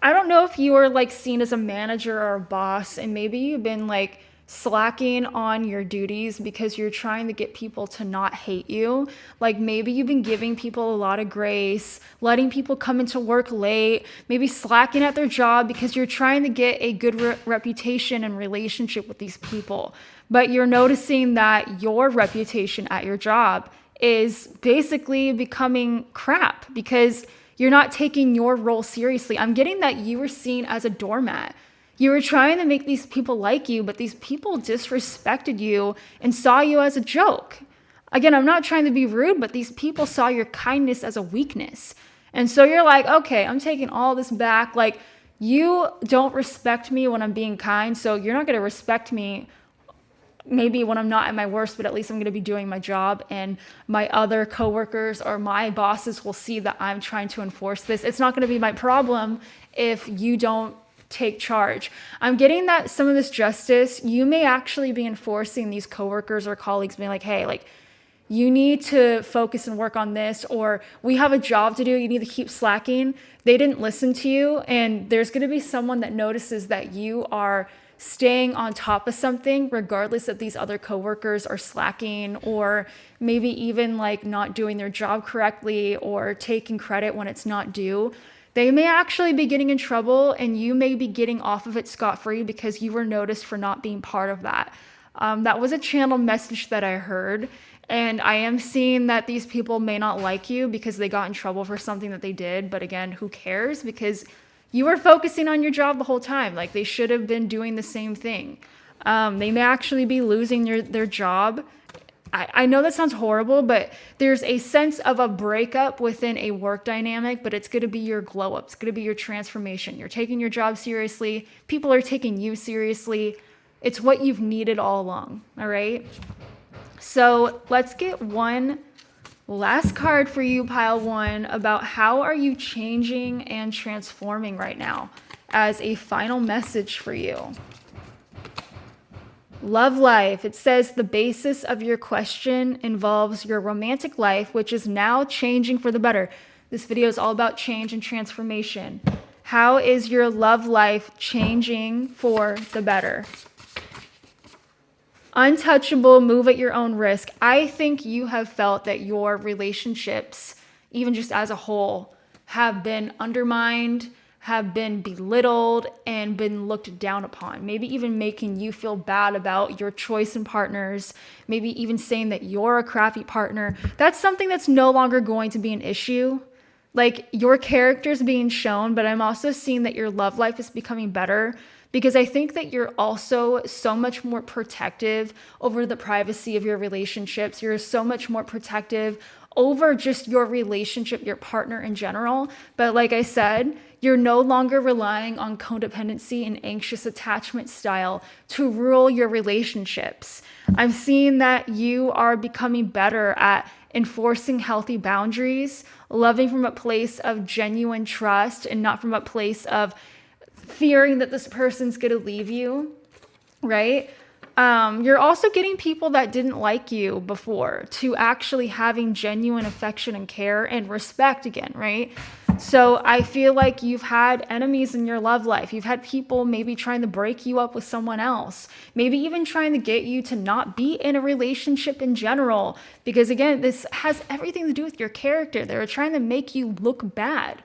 I don't know if you are like seen as a manager or a boss, and maybe you've been like slacking on your duties because you're trying to get people to not hate you. Like maybe you've been giving people a lot of grace, letting people come into work late, maybe slacking at their job because you're trying to get a good reputation and relationship with these people. But you're noticing that your reputation at your job is basically becoming crap because you're not taking your role seriously. I'm getting that you were seen as a doormat. You were trying to make these people like you, but these people disrespected you and saw you as a joke. Again, I'm not trying to be rude, but these people saw your kindness as a weakness. And so you're like, okay, I'm taking all this back. Like, you don't respect me when I'm being kind, so you're not going to respect me maybe when I'm not at my worst, but at least I'm going to be doing my job, and my other coworkers or my bosses will see that I'm trying to enforce this. It's not going to be my problem if you don't take charge. I'm getting that some of this justice, you may actually be enforcing these coworkers or colleagues being like, hey, like, you need to focus and work on this, or we have a job to do. You need to keep slacking. They didn't listen to you. And there's going to be someone that notices that you are staying on top of something, regardless if these other coworkers are slacking, or maybe even like not doing their job correctly or taking credit when it's not due. They may actually be getting in trouble, and you may be getting off of it scot-free because you were noticed for not being part of that. That was a channel message that I heard. And I am seeing that these people may not like you because they got in trouble for something that they did. But again, who cares? Because you were focusing on your job the whole time. Like, they should have been doing the same thing. They may actually be losing their job. I know that sounds horrible, but there's a sense of a breakup within a work dynamic, but it's going to be your glow up. It's going to be your transformation. You're taking your job seriously. People are taking you seriously. It's what you've needed all along. All right. So let's get one last card for you, pile one, about how are you changing and transforming right now as a final message for you. Love life. It says the basis of your question involves your romantic life, which is now changing for the better. This video is all about change and transformation. How is your love life changing for the better? Untouchable, move at your own risk. I think you have felt that your relationships, even just as a whole, have been undermined, have been belittled, and been looked down upon. Maybe even making you feel bad about your choice in partners. Maybe even saying that you're a crappy partner. That's something that's no longer going to be an issue. Like, your character's being shown, but I'm also seeing that your love life is becoming better, because I think that you're also so much more protective over the privacy of your relationships. You're so much more protective over just your relationship, your partner in general. But like I said, you're no longer relying on codependency and anxious attachment style to rule your relationships. I'm seeing that you are becoming better at enforcing healthy boundaries, loving from a place of genuine trust and not from a place of fearing that this person's going to leave you, right? You're also getting people that didn't like you before to actually having genuine affection and care and respect again, right? So I feel like you've had enemies in your love life. You've had people maybe trying to break you up with someone else, maybe even trying to get you to not be in a relationship in general, because again, this has everything to do with your character. They're trying to make you look bad.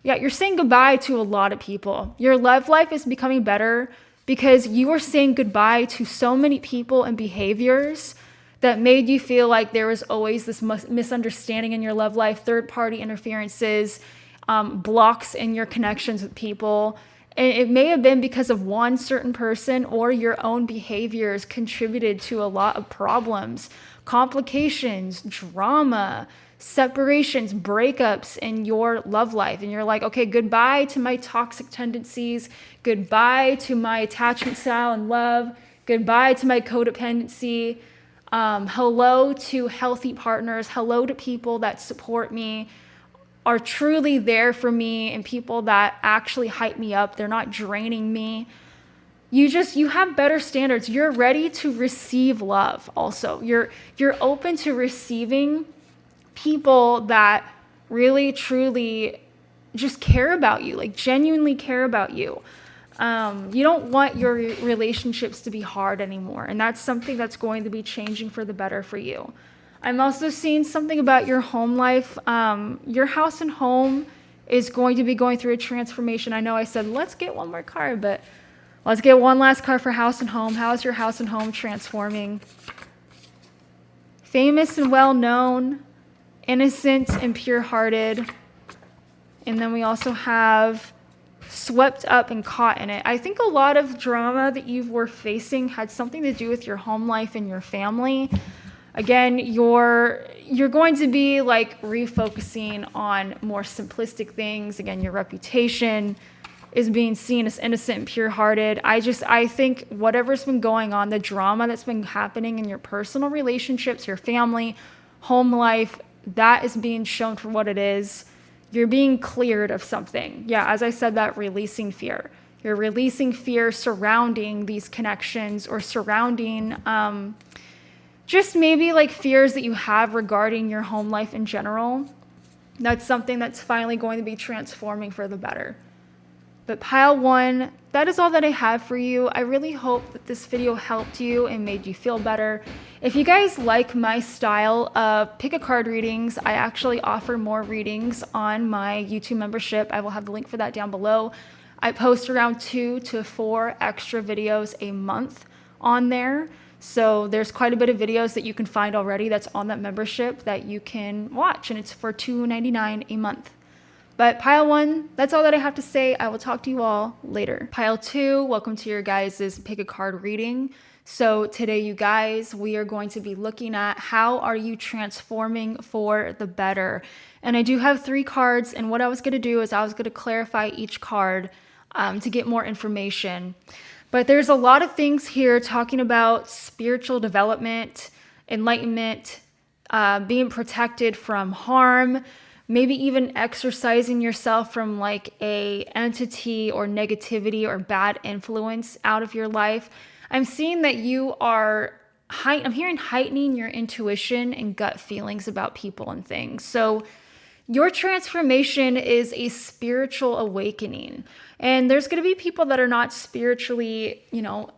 Yeah, you're saying goodbye to a lot of people. Your love life is becoming better because you are saying goodbye to so many people and behaviors that made you feel like there was always this misunderstanding in your love life, third-party interferences, blocks in your connections with people. And it may have been because of one certain person or your own behaviors contributed to a lot of problems, complications, drama, separations, breakups in your love life. And you're like, okay, goodbye to my toxic tendencies, goodbye to my attachment style and love, goodbye to my codependency, hello to healthy partners, hello to people that support me, are truly there for me, and people that actually hype me up. They're not draining me. You have better standards. You're ready to receive love also. You're open to receiving people that really, truly just care about you, like genuinely care about you. You don't want your relationships to be hard anymore. And that's something that's going to be changing for the better for you. I'm also seeing something about your home life. Your house and home is going to be going through a transformation. I know I said, let's get one more card, but let's get one last card for house and home. How is your house and home transforming? Famous and well-known, innocent and pure-hearted. And then we also have swept up and caught in it. I think a lot of drama that you were facing had something to do with your home life and your family. Again, you're going to be like refocusing on more simplistic things. Again, your reputation is being seen as innocent and pure-hearted. I think whatever's been going on, the drama that's been happening in your personal relationships, your family, home life, that is being shown for what it is. You're being cleared of something. Yeah, as I said, that releasing fear. You're releasing fear surrounding these connections, or surrounding just maybe like fears that you have regarding your home life in general. That's something that's finally going to be transforming for the better. But pile one, that is all that I have for you. I really hope that this video helped you and made you feel better. If you guys like my style of pick a card readings, I actually offer more readings on my YouTube membership. I will have the link for that down below. I post around 2 to 4 extra videos a month on there. So there's quite a bit of videos that you can find already that's on that membership that you can watch, and it's for $2.99 a month. But pile one, that's all that I have to say. I will talk to you all later. Pile two, welcome to your guys' pick a card reading. So today, you guys, we are going to be looking at how are you transforming for the better. And I do have 3 cards, and what I was going to do is I was going to clarify each card to get more information. But there's a lot of things here talking about spiritual development, enlightenment, being protected from harm, maybe even exercising yourself from like a entity or negativity or bad influence out of your life. I'm seeing that you are I'm hearing heightening your intuition and gut feelings about people and things. So your transformation is a spiritual awakening. And there's going to be people that are not spiritually,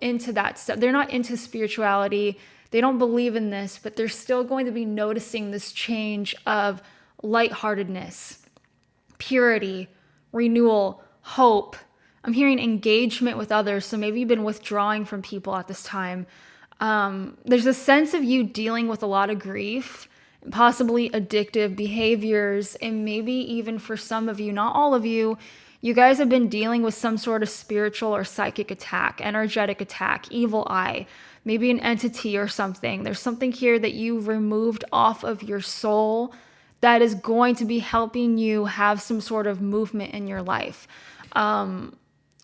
into that stuff. They're not into spirituality. They don't believe in this, but they're still going to be noticing this change of lightheartedness, purity, renewal, hope. I'm hearing engagement with others. So maybe you've been withdrawing from people at this time. There's a sense of you dealing with a lot of grief, possibly addictive behaviors, and maybe even for some of you, not all of you, you guys have been dealing with some sort of spiritual or psychic attack, energetic attack, evil eye, maybe an entity or something. There's something here that you've removed off of your soul that is going to be helping you have some sort of movement in your life.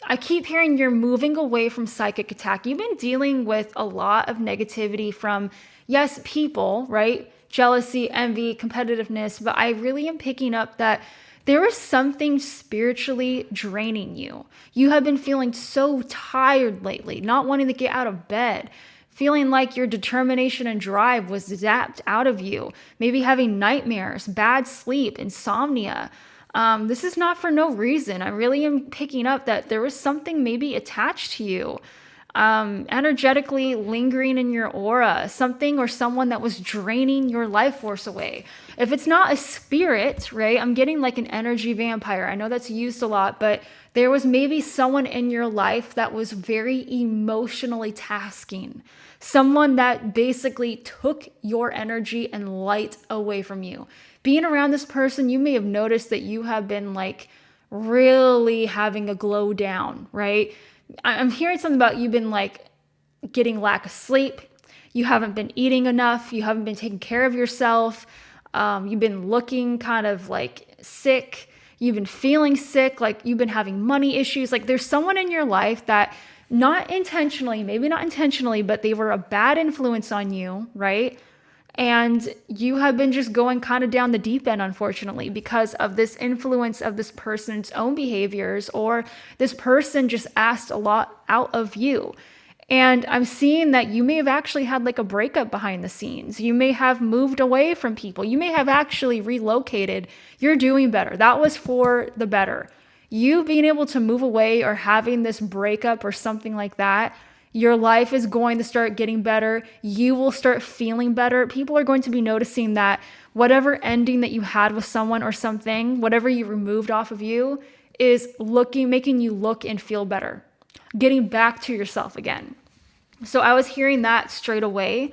I keep hearing you're moving away from psychic attack. You've been dealing with a lot of negativity from, yes, people, right? Jealousy, envy, competitiveness. But I really am picking up that there is something spiritually draining you. You have been feeling so tired lately, not wanting to get out of bed, feeling like your determination and drive was zapped out of you, maybe having nightmares, bad sleep, insomnia. This is not for no reason. I really am picking up that there was something maybe attached to you, energetically lingering in your aura, something or someone that was draining your life force away. If it's not a spirit, right? I'm getting like an energy vampire. I know that's used a lot, but there was maybe someone in your life that was very emotionally tasking. Someone that basically took your energy and light away from you. Being around this person, you may have noticed that you have been like really having a glow down, right? I'm hearing something about you've been like getting lack of sleep. You haven't been eating enough. You haven't been taking care of yourself. You've been looking kind of like sick. You've been feeling sick, like you've been having money issues. Like there's someone in your life that maybe not intentionally, but they were a bad influence on you, right? And you have been just going kind of down the deep end, unfortunately, because of this influence of this person's own behaviors, or this person just asked a lot out of you. And I'm seeing that you may have actually had like a breakup behind the scenes. You may have moved away from people. You may have actually relocated. You're doing better. That was for the better. You being able to move away or having this breakup or something like that, your life is going to start getting better. You will start feeling better. People are going to be noticing that whatever ending that you had with someone or something, whatever you removed off of you, is making you look and feel better, getting back to yourself again. So I was hearing that straight away.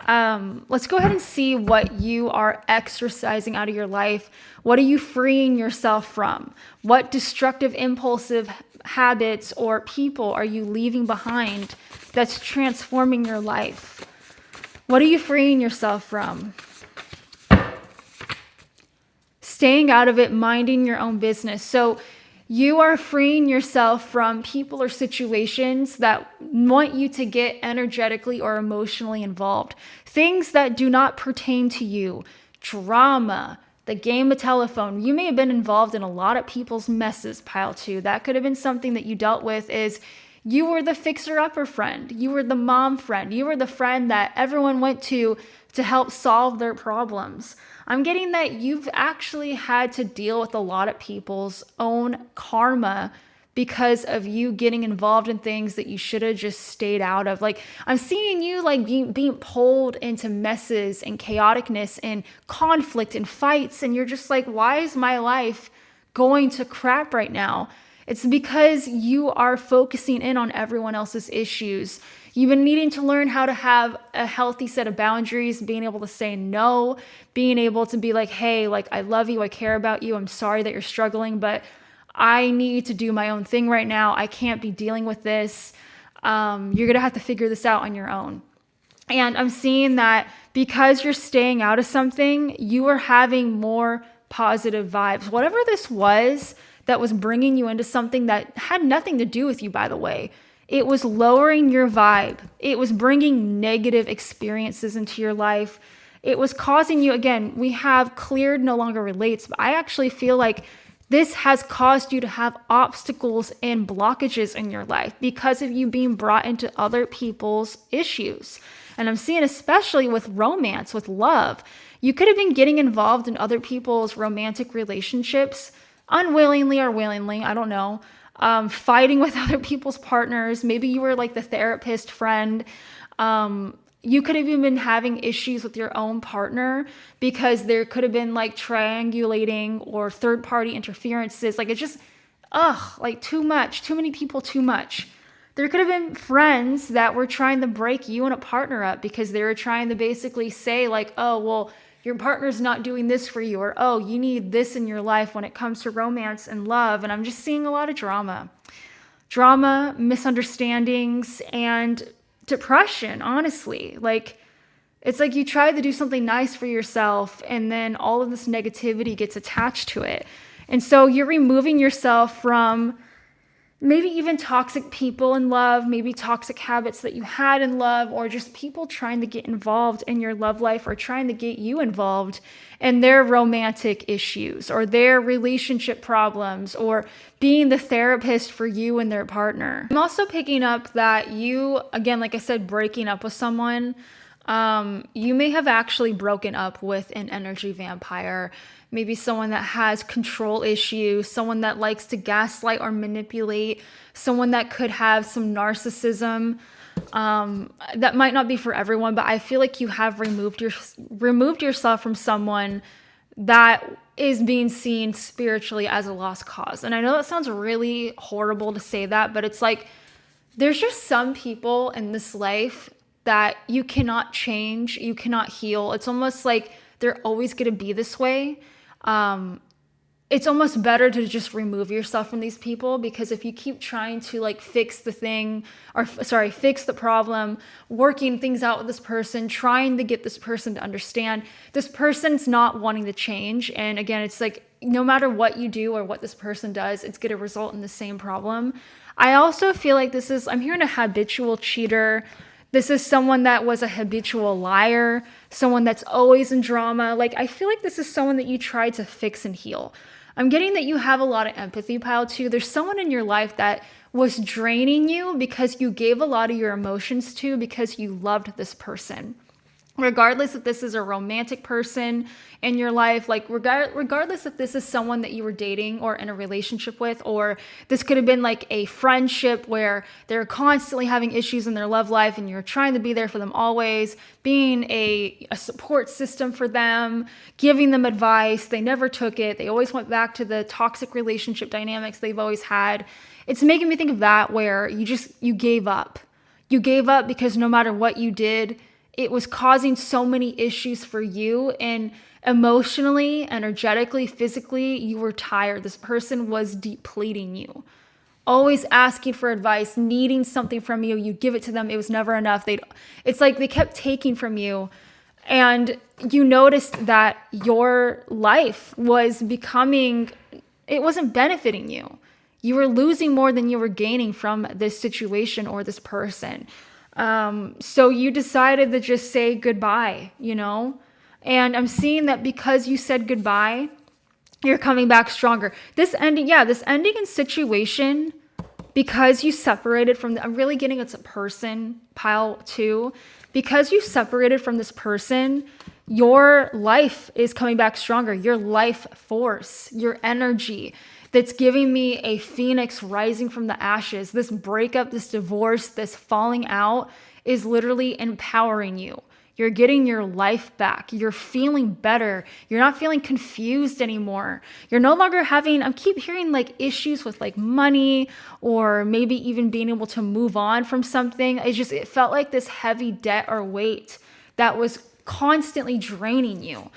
Let's go ahead and see what you are exercising out of your life. What are you freeing yourself from? What destructive, impulsive habits or people are you leaving behind that's transforming your life? What are you freeing yourself from? Staying out of it, minding your own business. So you are freeing yourself from people or situations that want you to get energetically or emotionally involved. Things that do not pertain to you. Drama, the game of telephone. You may have been involved in a lot of people's messes, pile two. That could have been something that you dealt with. Is you were the fixer-upper friend. You were the mom friend. You were the friend that everyone went to help solve their problems. I'm getting that you've actually had to deal with a lot of people's own karma because of you getting involved in things that you should have just stayed out of. Like I'm seeing you like being pulled into messes and chaoticness and conflict and fights. And you're just like, why is my life going to crap right now? It's because you are focusing in on everyone else's issues. You've been needing to learn how to have a healthy set of boundaries, being able to say no, being able to be like, hey, like, I love you. I care about you. I'm sorry that you're struggling, but I need to do my own thing right now. I can't be dealing with this. You're going to have to figure this out on your own. And I'm seeing that because you're staying out of something, you are having more positive vibes. Whatever this was that was bringing you into something that had nothing to do with you, by the way, it was lowering your vibe. It was bringing negative experiences into your life. It was causing you, again, we have cleared no longer relates, but I actually feel like This has caused you to have obstacles and blockages in your life because of you being brought into other people's issues. And I'm seeing, especially with romance, with love, you could have been getting involved in other people's romantic relationships, unwillingly or willingly, I don't know, fighting with other people's partners. Maybe you were like the therapist friend. You could have even been having issues with your own partner because there could have been like triangulating or third-party interferences. Like, it's just, like too much, too many people, too much. There could have been friends that were trying to break you and a partner up because they were trying to basically say like, oh, well, your partner's not doing this for you, or, oh, you need this in your life when it comes to romance and love. And I'm just seeing a lot of drama, misunderstandings, and depression, honestly. Like, it's like you try to do something nice for yourself and then all of this negativity gets attached to it. And so you're removing yourself from maybe even toxic people in love, maybe toxic habits that you had in love, or just people trying to get involved in your love life or trying to get you involved in their romantic issues or their relationship problems or being the therapist for you and their partner. I'm also picking up that you, again, like I said, breaking up with someone, you may have actually broken up with an energy vampire. Maybe someone that has control issues, someone that likes to gaslight or manipulate, someone that could have some narcissism. That might not be for everyone, but I feel like you have removed yourself from someone that is being seen spiritually as a lost cause. And I know that sounds really horrible to say that, but it's like there's just some people in this life that you cannot change, you cannot heal. It's almost like they're always going to be this way. It's almost better to just remove yourself from these people, because if you keep trying to like fix the problem, working things out with this person, trying to get this person to understand, this person's not wanting to change. And again, it's like no matter what you do or what this person does, it's going to result in the same problem. I also feel like I'm hearing a habitual cheater. This is someone that was a habitual liar, someone that's always in drama. Like, I feel like this is someone that you tried to fix and heal. I'm getting that you have a lot of empathy, pile too. There's someone in your life that was draining you because you gave a lot of your emotions to because you loved this person. Regardless if this is a romantic person in your life, like regardless if this is someone that you were dating or in a relationship with, or this could have been like a friendship where they're constantly having issues in their love life and you're trying to be there for them always, being a support system for them, giving them advice. They never took it. They always went back to the toxic relationship dynamics they've always had. It's making me think of that, where you gave up. You gave up because no matter what you did, it was causing so many issues for you, and emotionally, energetically, physically, you were tired. This person was depleting you, always asking for advice, needing something from you. You give it to them. It was never enough. It's like they kept taking from you, and you noticed that your life was it wasn't benefiting you. You were losing more than you were gaining from this situation or this person. So you decided to just say goodbye, and I'm seeing that because you said goodbye, you're coming back stronger. This ending in situation, because you separated from I'm really getting it's a person, pile 2, because you separated from this person, your life is coming back stronger. Your life force, your energy, that's giving me a phoenix rising from the ashes. This breakup, this divorce, this falling out is literally empowering you. You're getting your life back. You're feeling better. You're not feeling confused anymore. You're no longer I keep hearing like issues with like money, or maybe even being able to move on from something. It felt like this heavy debt or weight that was constantly draining you.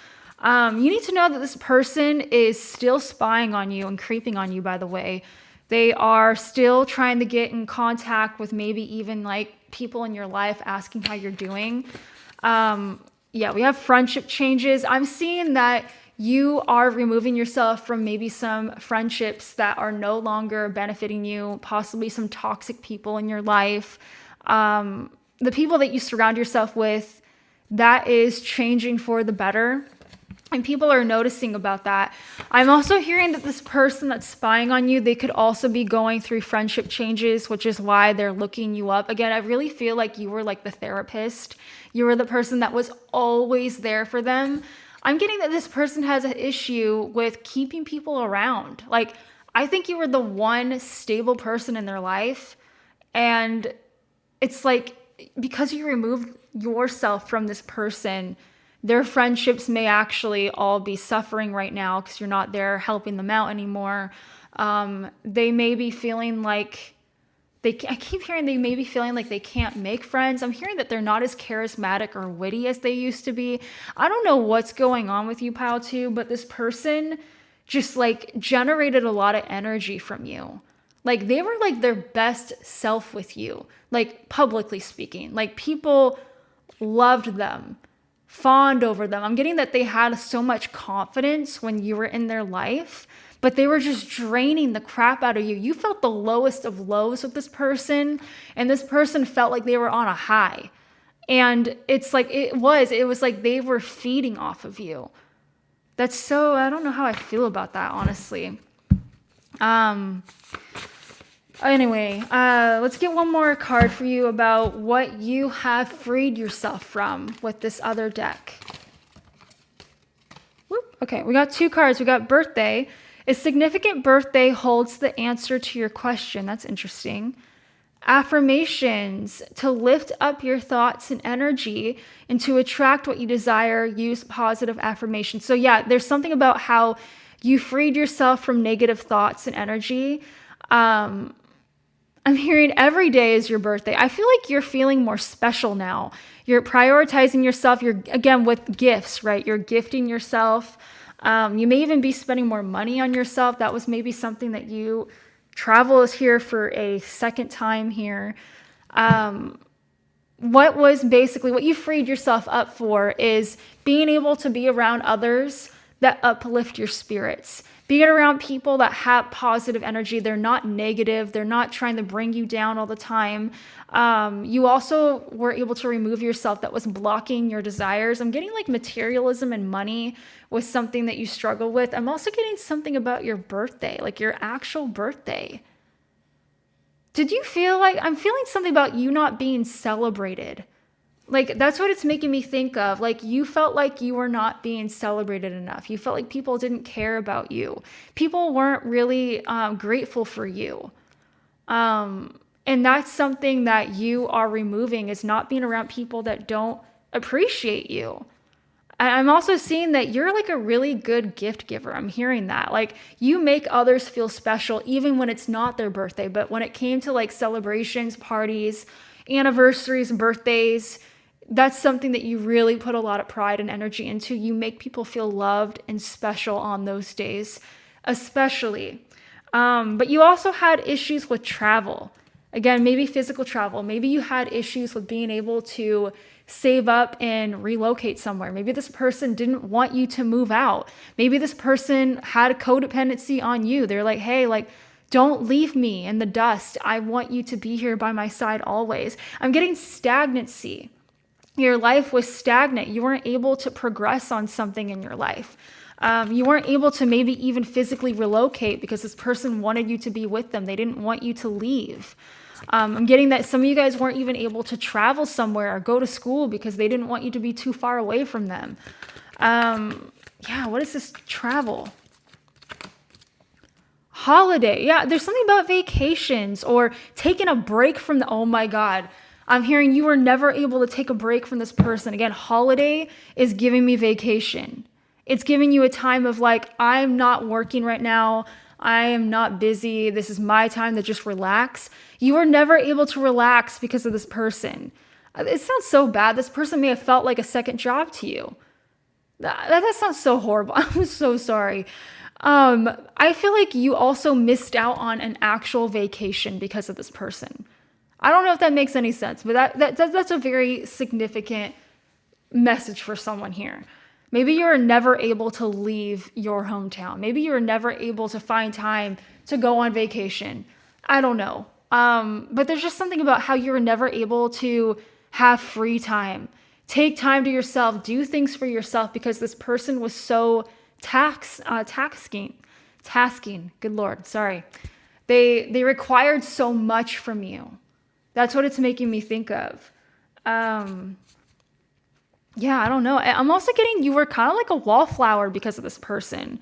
You need to know that this person is still spying on you and creeping on you, by the way. They are still trying to get in contact with maybe even like people in your life asking how you're doing. We have friendship changes. I'm seeing that you are removing yourself from maybe some friendships that are no longer benefiting you, possibly some toxic people in your life. The people that you surround yourself with, that is changing for the better. And people are noticing about that. I'm also hearing that this person that's spying on you, they could also be going through friendship changes, which is why they're looking you up. Again, I really feel like you were like the therapist. You were the person that was always there for them. I'm getting that this person has an issue with keeping people around. Like, I think you were the one stable person in their life. And it's like, because you removed yourself from this person, their friendships may actually all be suffering right now because you're not there helping them out anymore. They may be feeling like I keep hearing they may be feeling like they can't make friends. I'm hearing that they're not as charismatic or witty as they used to be. I don't know what's going on with you, Pile 2, but this person just like generated a lot of energy from you. Like they were like their best self with you, like publicly speaking. Like people loved them, fawned over them. I'm getting that they had so much confidence when you were in their life, but they were just draining the crap out of you. You felt the lowest of lows with this person, and this person felt like they were on a high. And it's like, it was like they were feeding off of you. That's so, I don't know how I feel about that, honestly. Anyway, let's get one more card for you about what you have freed yourself from with this other deck. Whoop. Okay, we got 2 cards. We got birthday. A significant birthday holds the answer to your question. That's interesting. Affirmations: to lift up your thoughts and energy and to attract what you desire, use positive affirmations. So yeah, there's something about how you freed yourself from negative thoughts and energy. I'm hearing every day is your birthday. I feel like you're feeling more special now. You're prioritizing yourself. You're, again, with gifts, right? You're gifting yourself. You may even be spending more money on yourself. That was maybe something that you... Travel is here for a second time here. What you freed yourself up for is being able to be around others that uplift your spirits. Being around people that have positive energy. They're not negative. They're not trying to bring you down all the time. You also were able to remove yourself that was blocking your desires. I'm getting like materialism and money was something that you struggle with. I'm also getting something about your birthday, like your actual birthday. Did you feel like, I'm feeling something about you not being celebrated. Like, that's what it's making me think of. Like, you felt like you were not being celebrated enough. You felt like people didn't care about you. People weren't really grateful for you. And that's something that you are removing, is not being around people that don't appreciate you. I'm also seeing that you're like a really good gift giver. I'm hearing that. Like, you make others feel special even when it's not their birthday. But when it came to like celebrations, parties, anniversaries, birthdays, that's something that you really put a lot of pride and energy into. You make people feel loved and special on those days, especially. But you also had issues with travel. Again, maybe physical travel. Maybe you had issues with being able to save up and relocate somewhere. Maybe this person didn't want you to move out. Maybe this person had a codependency on you. They're like, hey, like, don't leave me in the dust. I want you to be here by my side always. I'm getting stagnancy. Your life was stagnant. You weren't able to progress on something in your life. You weren't able to maybe even physically relocate because this person wanted you to be with them. They didn't want you to leave. I'm getting that some of you guys weren't even able to travel somewhere or go to school because they didn't want you to be too far away from them. Yeah, what is this travel? Holiday. Yeah, there's something about vacations or taking a break from the, oh my God. I'm hearing you were never able to take a break from this person. Again, holiday is giving me vacation. It's giving you a time of like, I'm not working right now. I am not busy. This is my time to just relax. You were never able to relax because of this person. It sounds so bad. This person may have felt like a second job to you. That sounds so horrible. I'm so sorry. I feel like you also missed out on an actual vacation because of this person. I don't know if that makes any sense, but that's a very significant message for someone here. Maybe you were never able to leave your hometown. Maybe you were never able to find time to go on vacation. I don't know. But there's just something about how you were never able to have free time, Take time to yourself, do things for yourself, because this person was so tasking. Good Lord, sorry. They required so much from you. That's what it's making me think of. Yeah, I don't know. I'm also getting, you were kind of like a wallflower because of this person.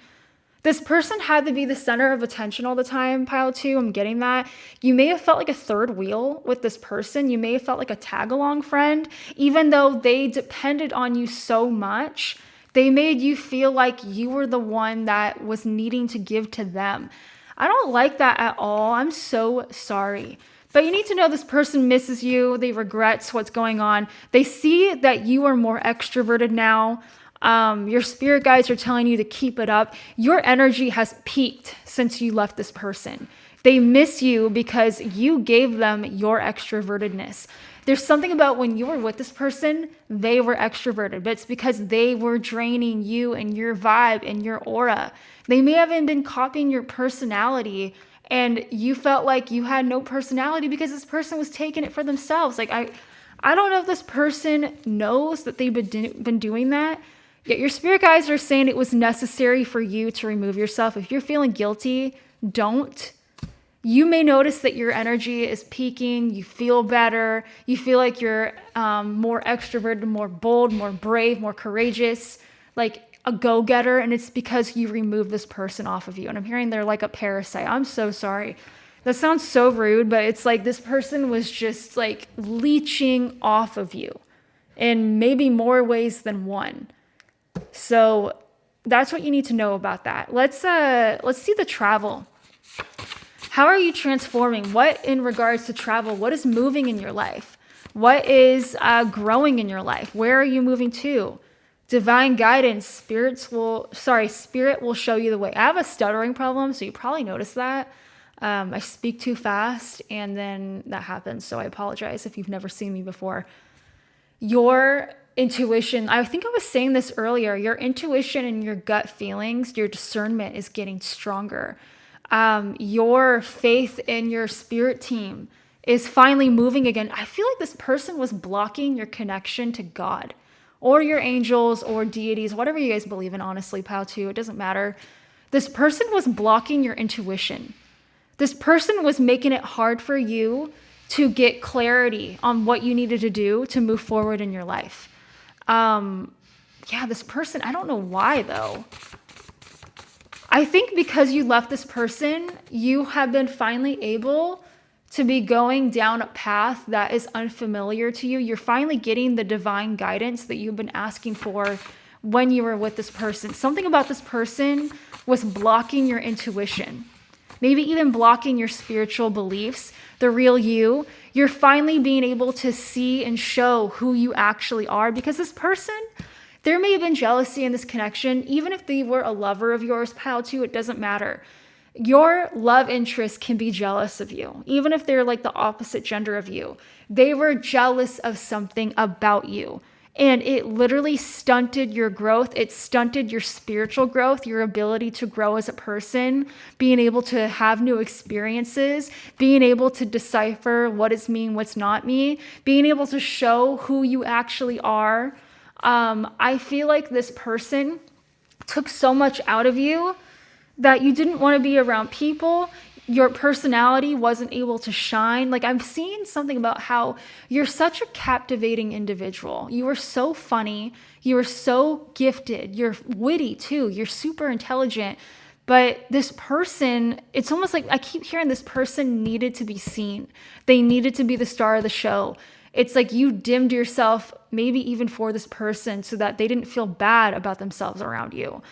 This person had to be the center of attention all the time, pile two. I'm getting that. You may have felt like a third wheel with this person. You may have felt like a tag-along friend, even though they depended on you so much. They made you feel like you were the one that was needing to give to them. I don't like that at all. I'm so sorry. But you need to know this person misses you. They regrets what's going on. They see that you are more extroverted now. Your spirit guides are telling you to keep it up. Your energy has peaked since you left this person. They miss you because you gave them your extrovertedness. There's something about when you were with this person, they were extroverted, but it's because they were draining you and your vibe and your aura. They may have even been copying your personality, and you felt like you had no personality because this person was taking it for themselves. Like, I don't know if this person knows that they've been doing that. Yet your spirit guides are saying it was necessary for you to remove yourself. If you're feeling guilty, don't. You may notice that your energy is peaking. You feel better. You feel like you're more extroverted, more bold, more brave, more courageous, like a go-getter. And it's because you removed this person off of you. And I'm hearing they're like a parasite. I'm so sorry. That sounds so rude, but it's like this person was just like leeching off of you in maybe more ways than one. So that's what you need to know about that. Let's see the travel. How are you transforming? What in regards to travel? What is moving in your life? What is growing in your life? Where are you moving to? Divine guidance. Spirit will show you the way. I have a stuttering problem, so you probably noticed that. I speak too fast, and then that happens. So I apologize if you've never seen me before. Your intuition, I think I was saying this earlier, your intuition and your gut feelings, your discernment is getting stronger. Your faith in your spirit team is finally moving again. I feel like this person was blocking your connection to God or your angels or deities, whatever you guys believe in, honestly, pile two, it doesn't matter. This person was blocking your intuition. This person was making it hard for you to get clarity on what you needed to do to move forward in your life. This person, I don't know why though. I think because you left this person, you have been finally able to be going down a path that is unfamiliar to you. You're finally getting the divine guidance that you've been asking for when you were with this person. Something about this person was blocking your intuition, maybe even blocking your spiritual beliefs, the real you. You're finally being able to see and show who you actually are, because this person, there may have been jealousy in this connection. Even if they were a lover of yours, pile two, it doesn't matter. Your love interest can be jealous of you, even if they're like the opposite gender of you. They were jealous of something about you, and it literally stunted your growth. It stunted your spiritual growth, your ability to grow as a person, being able to have new experiences, being able to decipher what is me and what's not me, being able to show who you actually are. I feel like this person took so much out of you that you didn't want to be around people. Your personality wasn't able to shine. Like, I'm seeing something about how you're such a captivating individual. You are so funny. You are so gifted. You're witty too. You're super intelligent. But this person, it's almost like I keep hearing this person needed to be seen. They needed to be the star of the show. It's like you dimmed yourself, maybe even for this person, so that they didn't feel bad about themselves around you.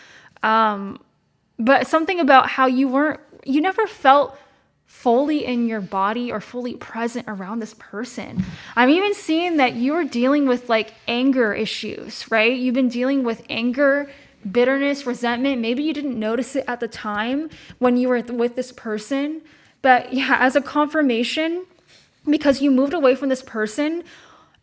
But something about how you never felt fully in your body or fully present around this person. I'm even seeing that you're dealing with like anger issues, right? You've been dealing with anger, bitterness, resentment. Maybe you didn't notice it at the time when you were with this person. But yeah, as a confirmation, because you moved away from this person,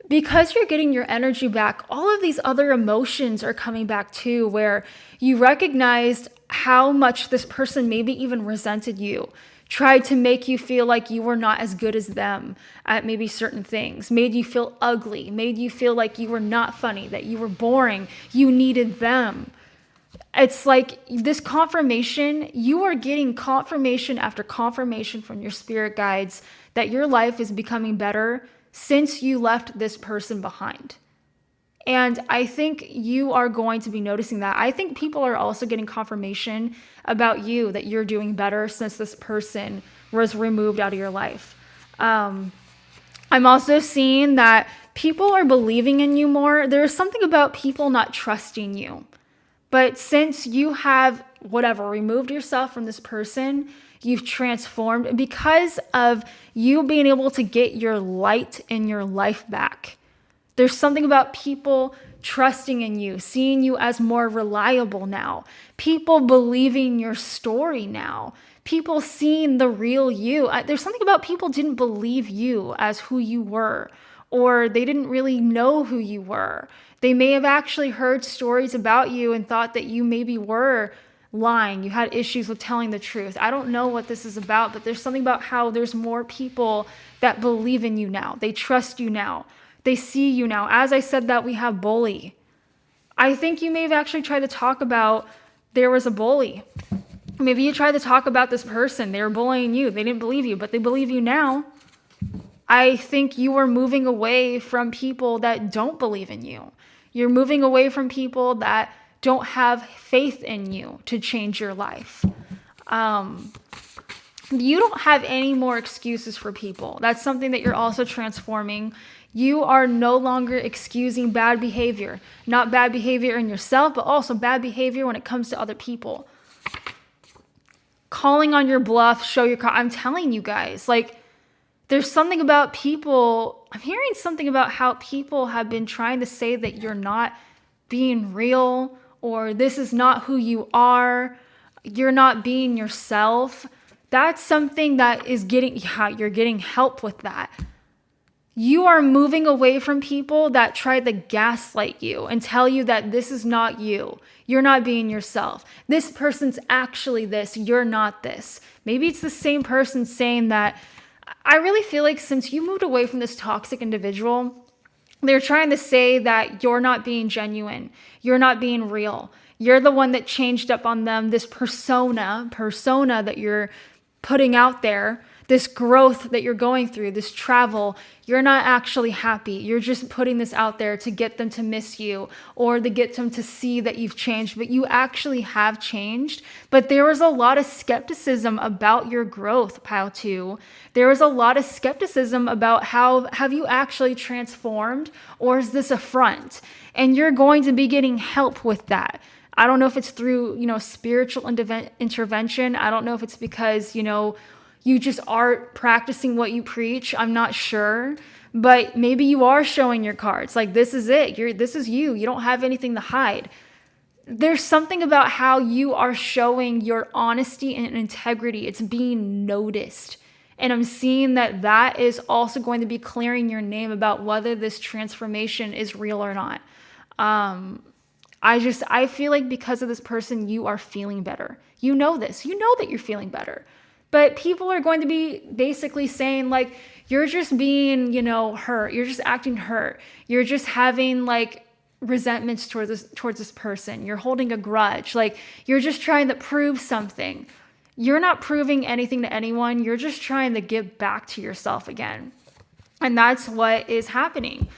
because you're getting your energy back, all of these other emotions are coming back too, where you recognized how much this person maybe even resented you. tried to make you feel like you were not as good as them at maybe certain things, made you feel ugly, made you feel like you were not funny, that you were boring, you needed them. It's like this confirmation, you are getting confirmation after confirmation from your spirit guides that your life is becoming better since you left this person behind. And I think you are going to be noticing that. I think people are also getting confirmation about you that you're doing better since this person was removed out of your life. I'm also seeing that people are believing in you more. There's something about people not trusting you. But since you have removed yourself from this person, you've transformed because of you being able to get your light in your life back. There's something about people trusting in you, seeing you as more reliable now. People believing your story now. People seeing the real you. There's something about people didn't believe you as who you were, or they didn't really know who you were. They may have actually heard stories about you and thought that you maybe were lying. You had issues with telling the truth. I don't know what this is about, but there's something about how there's more people that believe in you now. They trust you now. They see you now. As I said that, we have bully. I think you may have actually tried to talk about there was a bully. Maybe you tried to talk about this person. They were bullying you. They didn't believe you, but they believe you now. I think you are moving away from people that don't believe in you. You're moving away from people that don't have faith in you to change your life. You don't have any more excuses for people. That's something that you're also transforming. You are no longer excusing bad behavior. Not bad behavior in yourself, but also bad behavior when it comes to other people. Calling on your bluff, show your cards. I'm telling you guys, like, there's something about people. I'm hearing something about how people have been trying to say that you're not being real, or this is not who you are. You're not being yourself. That's something that is you're getting help with that. You are moving away from people that try to gaslight you and tell you that this is not you. You're not being yourself. This person's actually this. You're not this. Maybe it's the same person saying that. I really feel like since you moved away from this toxic individual, they're trying to say that you're not being genuine. You're not being real. You're the one that changed up on them. This persona that you're putting out there, this growth that you're going through, this travel, you're not actually happy. You're just putting this out there to get them to miss you or to get them to see that you've changed, but you actually have changed. But there was a lot of skepticism about your growth, Pile 2. There was a lot of skepticism about how have you actually transformed, or is this a front? And you're going to be getting help with that. I don't know if it's through, spiritual intervention. I don't know if it's because, you just are practicing what you preach. I'm not sure, but maybe you are showing your cards. Like, this is it. This is you. You don't have anything to hide. There's something about how you are showing your honesty and integrity. It's being noticed. And I'm seeing that is also going to be clearing your name about whether this transformation is real or not. I feel like because of this person, you are feeling better. You know this. You know that you're feeling better. But people are going to be basically saying, like, you're just being, hurt. You're just acting hurt. You're just having, like, resentments towards this person. You're holding a grudge. Like, you're just trying to prove something. You're not proving anything to anyone. You're just trying to give back to yourself again. And that's what is happening.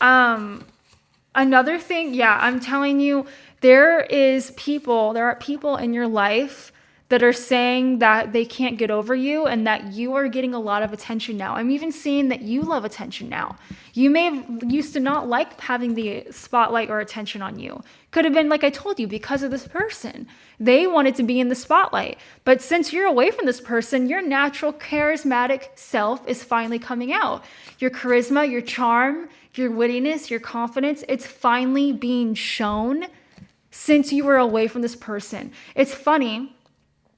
Another thing, I'm telling you, there are people in your life that are saying that they can't get over you and that you are getting a lot of attention now. I'm even seeing that you love attention now. You may have used to not like having the spotlight or attention on you. Could have been, like I told you, because of this person. They wanted to be in the spotlight. But since you're away from this person, your natural charismatic self is finally coming out. Your charisma, your charm, your wittiness, your confidence, it's finally being shown since you were away from this person. It's funny.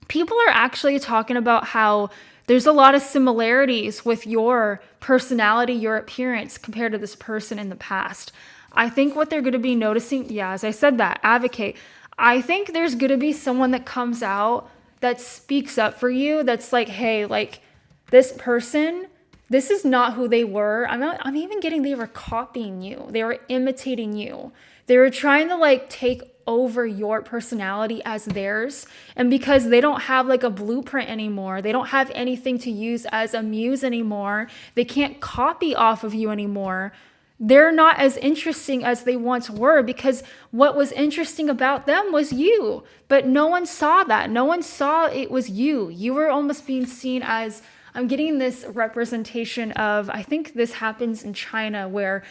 People are actually talking about how there's a lot of similarities with your personality, your appearance compared to this person in the past. I think what they're going to be noticing, as I said that, advocate. I think there's going to be someone that comes out that speaks up for you, that's like, hey, like this person, this is not who they were. I'm even getting they were copying you. They were imitating you. They were trying to like take over your personality as theirs. And because they don't have like a blueprint anymore, they don't have anything to use as a muse anymore, they can't copy off of you anymore. They're not as interesting as they once were, because what was interesting about them was you. But no one saw that. No one saw it was you. You were almost being seen as, I'm getting this representation of, I think this happens in China where,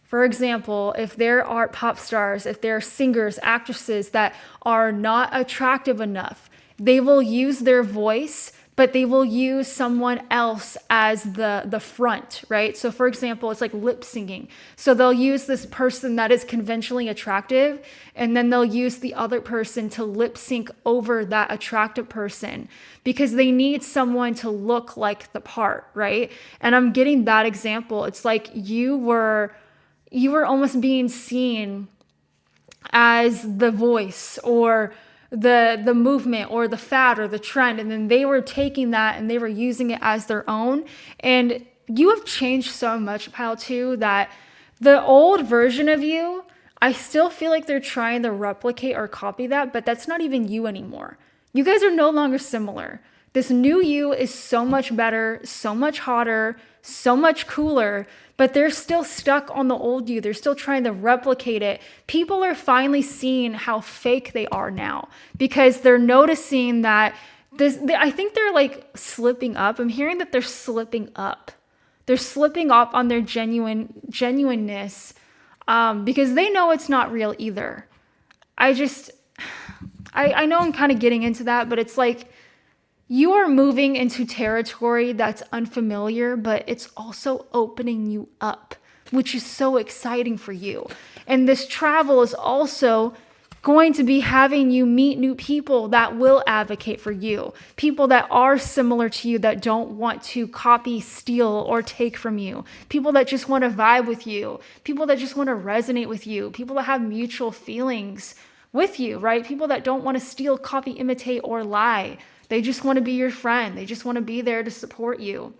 for example, if there are pop stars, if there are singers, actresses that are not attractive enough, they will use their voice, but they will use someone else as the front, right? So for example, it's like lip singing. So they'll use this person that is conventionally attractive, and then they'll use the other person to lip sync over that attractive person because they need someone to look like the part, right? And I'm getting that example. It's like you were almost being seen as the voice or the movement or the fad or the trend, and then they were taking that and they were using it as their own. And you have changed so much, pal, too, that the old version of you, I still feel like they're trying to replicate or copy that, but that's not even you anymore. You guys are no longer similar. This new you is so much better, so much hotter, so much cooler, but they're still stuck on the old you. They're still trying to replicate it. People are finally seeing how fake they are now because they're noticing that I think they're like slipping up. I'm hearing that they're slipping up. They're slipping up on their genuineness because they know it's not real either. I know I'm kind of getting into that, but it's like, you are moving into territory that's unfamiliar, but it's also opening you up, which is so exciting for you. And this travel is also going to be having you meet new people that will advocate for you, people that are similar to you, that don't want to copy, steal, or take from you, people that just want to vibe with you, people that just want to resonate with you, people that have mutual feelings with you, right? People that don't want to steal, copy, imitate, or lie. They just want to be your friend. They just want to be there to support you.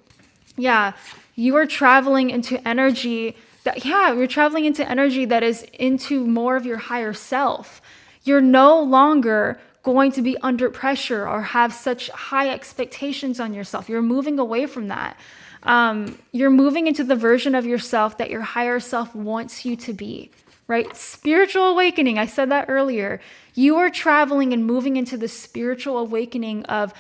Yeah, you are traveling into energy you're traveling into energy that is into more of your higher self. You're no longer going to be under pressure or have such high expectations on yourself. You're moving away from that. You're moving into the version of yourself that your higher self wants you to be. Right? Spiritual awakening. I said that earlier. You are traveling and moving into the spiritual awakening of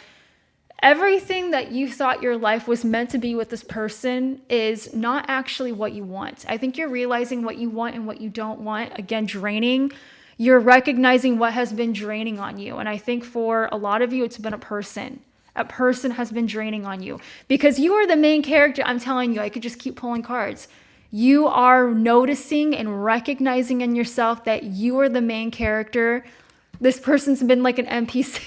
everything that you thought your life was meant to be with this person is not actually what you want. I think you're realizing what you want and what you don't want. Again, draining. You're recognizing what has been draining on you. And I think for a lot of you, it's been a person. A person has been draining on you because you are the main character. I'm telling you, I could just keep pulling cards. You are noticing and recognizing in yourself that you are the main character. This person's been like an NPC.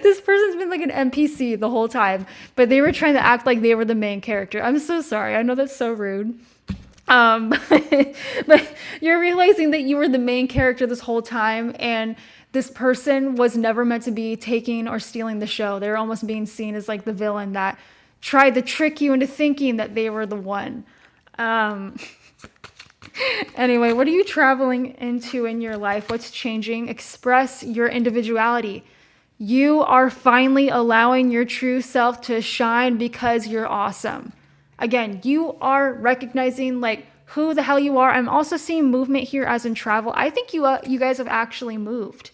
This person's been like an NPC the whole time, but they were trying to act like they were the main character. I'm so sorry. I know that's so rude. But you're realizing that you were the main character this whole time, and this person was never meant to be taking or stealing the show. They're almost being seen as like the villain that tried to trick you into thinking that they were the one. Anyway, what are you traveling into in your life? What's changing? Express your individuality. You are finally allowing your true self to shine because you're awesome. Again, you are recognizing like who the hell you are. I'm also seeing movement here as in travel. I think you guys have actually moved.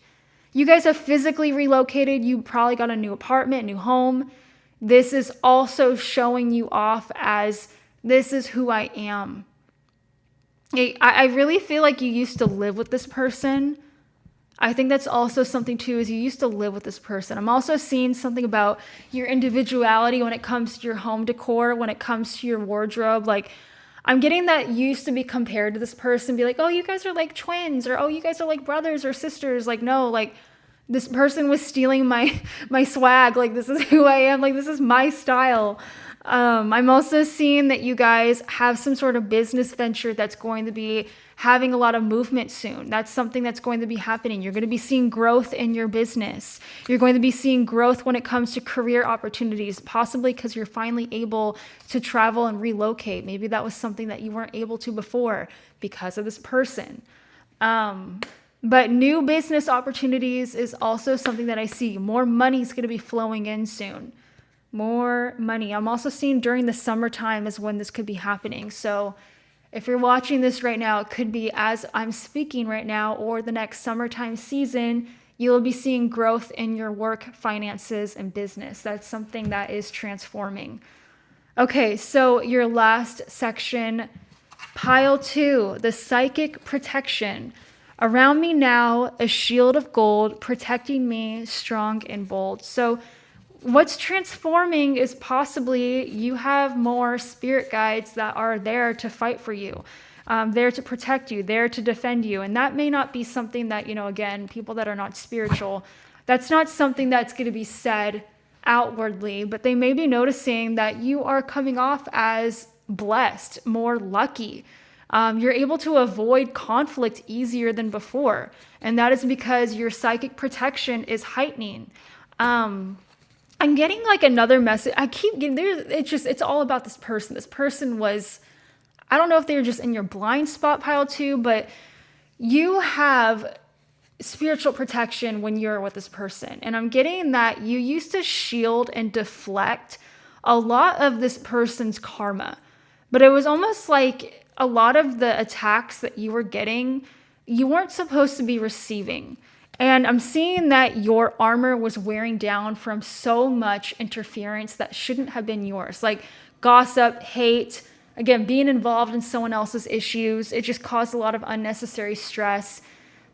You guys have physically relocated. You probably got a new apartment, new home. This is also showing you off as this is who I am. I really feel like you used to live with this person. I think that's also something too, is you used to live with this person. I'm also seeing something about your individuality when it comes to your home decor, when it comes to your wardrobe. Like, I'm getting that you used to be compared to this person, be like, oh, you guys are like twins, or oh, you guys are like brothers or sisters. Like, no, like this person was stealing my swag. Like, this is who I am. Like, this is my style. I'm also seeing that you guys have some sort of business venture that's going to be having a lot of movement soon. That's something that's going to be happening. You're going to be seeing growth in your business. You're going to be seeing growth when it comes to career opportunities, possibly because you're finally able to travel and relocate. Maybe that was something that you weren't able to before because of this person. But new business opportunities is also something that I see. More money is going to be flowing in soon. More money. I'm also seeing during the summertime is when this could be happening. So if you're watching this right now, it could be as I'm speaking right now or the next summertime season, you'll be seeing growth in your work, finances, and business. That's something that is transforming. Okay, so your last section, pile 2, the psychic protection. Around me now, a shield of gold protecting me strong and bold. So what's transforming is possibly you have more spirit guides that are there to fight for you, there to protect you, there to defend you. And that may not be something that, again, people that are not spiritual, that's not something that's going to be said outwardly, but they may be noticing that you are coming off as blessed, more lucky. You're able to avoid conflict easier than before. And that is because your psychic protection is heightening. I'm getting like another message. I keep getting there. It's all about this person. This person was, I don't know if they were just in your blind spot, pile 2, but you have spiritual protection when you're with this person. And I'm getting that you used to shield and deflect a lot of this person's karma, but it was almost like a lot of the attacks that you were getting, you weren't supposed to be receiving. And I'm seeing that your armor was wearing down from so much interference that shouldn't have been yours. Like gossip, hate, again, being involved in someone else's issues. It just caused a lot of unnecessary stress.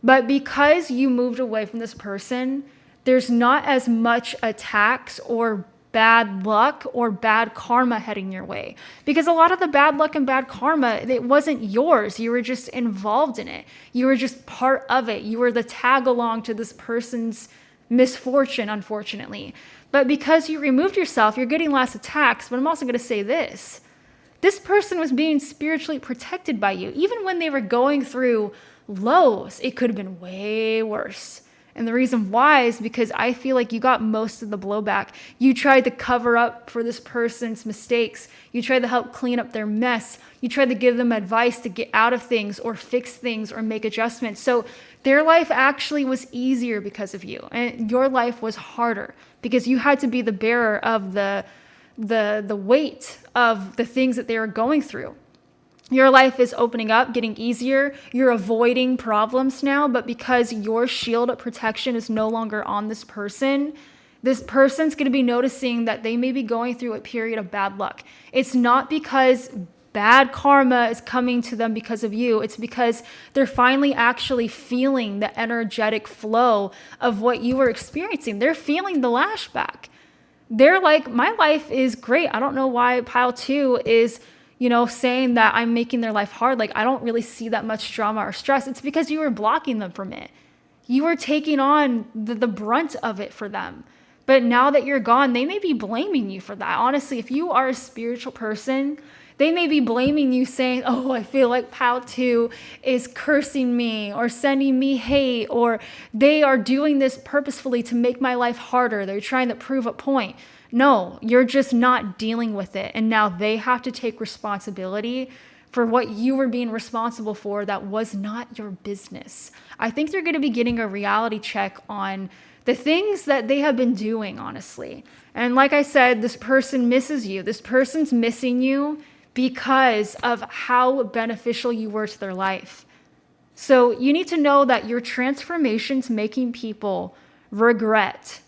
But because you moved away from this person, there's not as much attacks or bad luck or bad karma heading your way. Because a lot of the bad luck and bad karma, it wasn't yours. You were just involved in it. You were just part of it. You were the tag along to this person's misfortune, unfortunately. But because you removed yourself, you're getting less attacks. But I'm also going to say this. This person was being spiritually protected by you. Even when they were going through lows, it could have been way worse. And the reason why is because I feel like you got most of the blowback. You tried to cover up for this person's mistakes. You tried to help clean up their mess. You tried to give them advice to get out of things or fix things or make adjustments. So their life actually was easier because of you. And your life was harder because you had to be the bearer of the weight of the things that they were going through. Your life is opening up, getting easier. You're avoiding problems now, but because your shield of protection is no longer on this person's going to be noticing that they may be going through a period of bad luck. It's not because bad karma is coming to them because of you. It's because they're finally actually feeling the energetic flow of what you were experiencing. They're feeling the lashback. They're like, my life is great. I don't know why pile 2 is saying that I'm making their life hard. Like, I don't really see that much drama or stress. It's because you were blocking them from it. You were taking on the brunt of it for them. But now that you're gone, they may be blaming you for that. Honestly, if you are a spiritual person, they may be blaming you saying, oh, I feel like pile 2 is cursing me or sending me hate, or they are doing this purposefully to make my life harder. They're trying to prove a point. No, you're just not dealing with it. And now they have to take responsibility for what you were being responsible for that was not your business. I think they're going to be getting a reality check on the things that they have been doing, honestly. And like I said, this person misses you. This person's missing you because of how beneficial you were to their life. So you need to know that your transformation's making people regret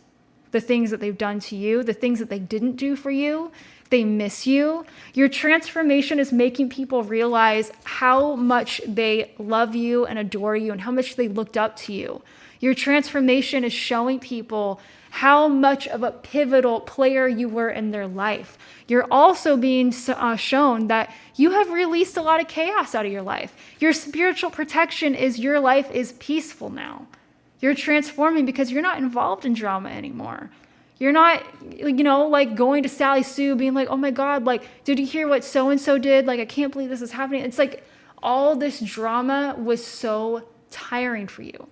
the things that they've done to you, the things that they didn't do for you. They miss you. Your transformation is making people realize how much they love you and adore you and how much they looked up to you. Your transformation is showing people how much of a pivotal player you were in their life. You're also being shown that you have released a lot of chaos out of your life. Your spiritual protection is your life is peaceful now. You're transforming because you're not involved in drama anymore. You're not, like going to Sally Sue being like, oh my God, like, did you hear what so-and-so did? Like, I can't believe this is happening. It's like all this drama was so tiring for you.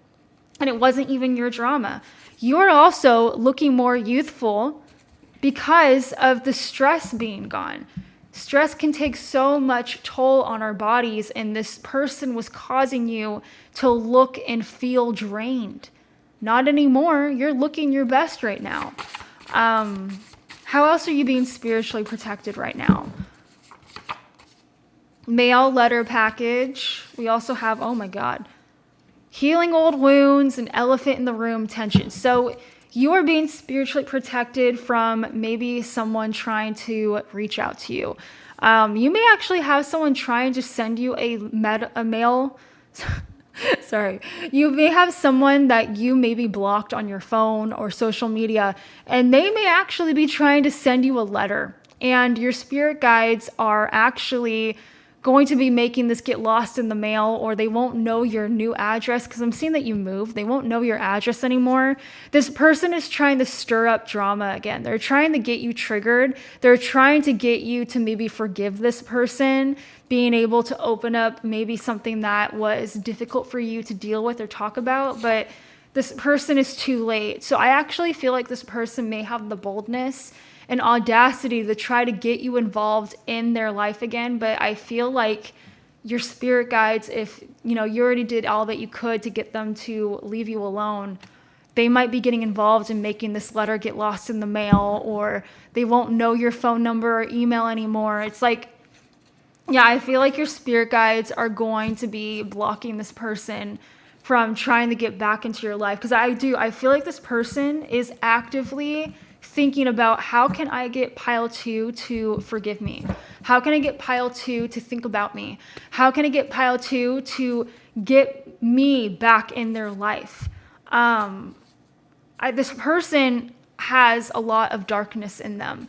And it wasn't even your drama. You're also looking more youthful because of the stress being gone. Stress can take so much toll on our bodies, and this person was causing you to look and feel drained. Not anymore. You're looking your best right now. How else are you being spiritually protected right now? Mail letter package. We also have, oh my God, healing old wounds and elephant in the room tension. So you are being spiritually protected from maybe someone trying to reach out to you. You may actually have someone trying to send you a mail. Sorry. You may have someone that you maybe blocked on your phone or social media, and they may actually be trying to send you a letter. And your spirit guides are actually going to be making this get lost in the mail, or they won't know your new address because I'm seeing that you moved. They won't know your address anymore. This person is trying to stir up drama again. They're trying to get you triggered. They're trying to get you to maybe forgive this person, being able to open up maybe something that was difficult for you to deal with or talk about, but this person is too late. So I actually feel like this person may have the boldness and audacity to try to get you involved in their life again. But I feel like your spirit guides, if you already did all that you could to get them to leave you alone, they might be getting involved in making this letter get lost in the mail, or they won't know your phone number or email anymore. It's like, yeah, I feel like your spirit guides are going to be blocking this person from trying to get back into your life. Because I feel like this person is actively thinking about, how can I get pile 2 to forgive me? How can I get pile 2 to think about me? How can I get pile 2 to get me back in their life? This person has a lot of darkness in them.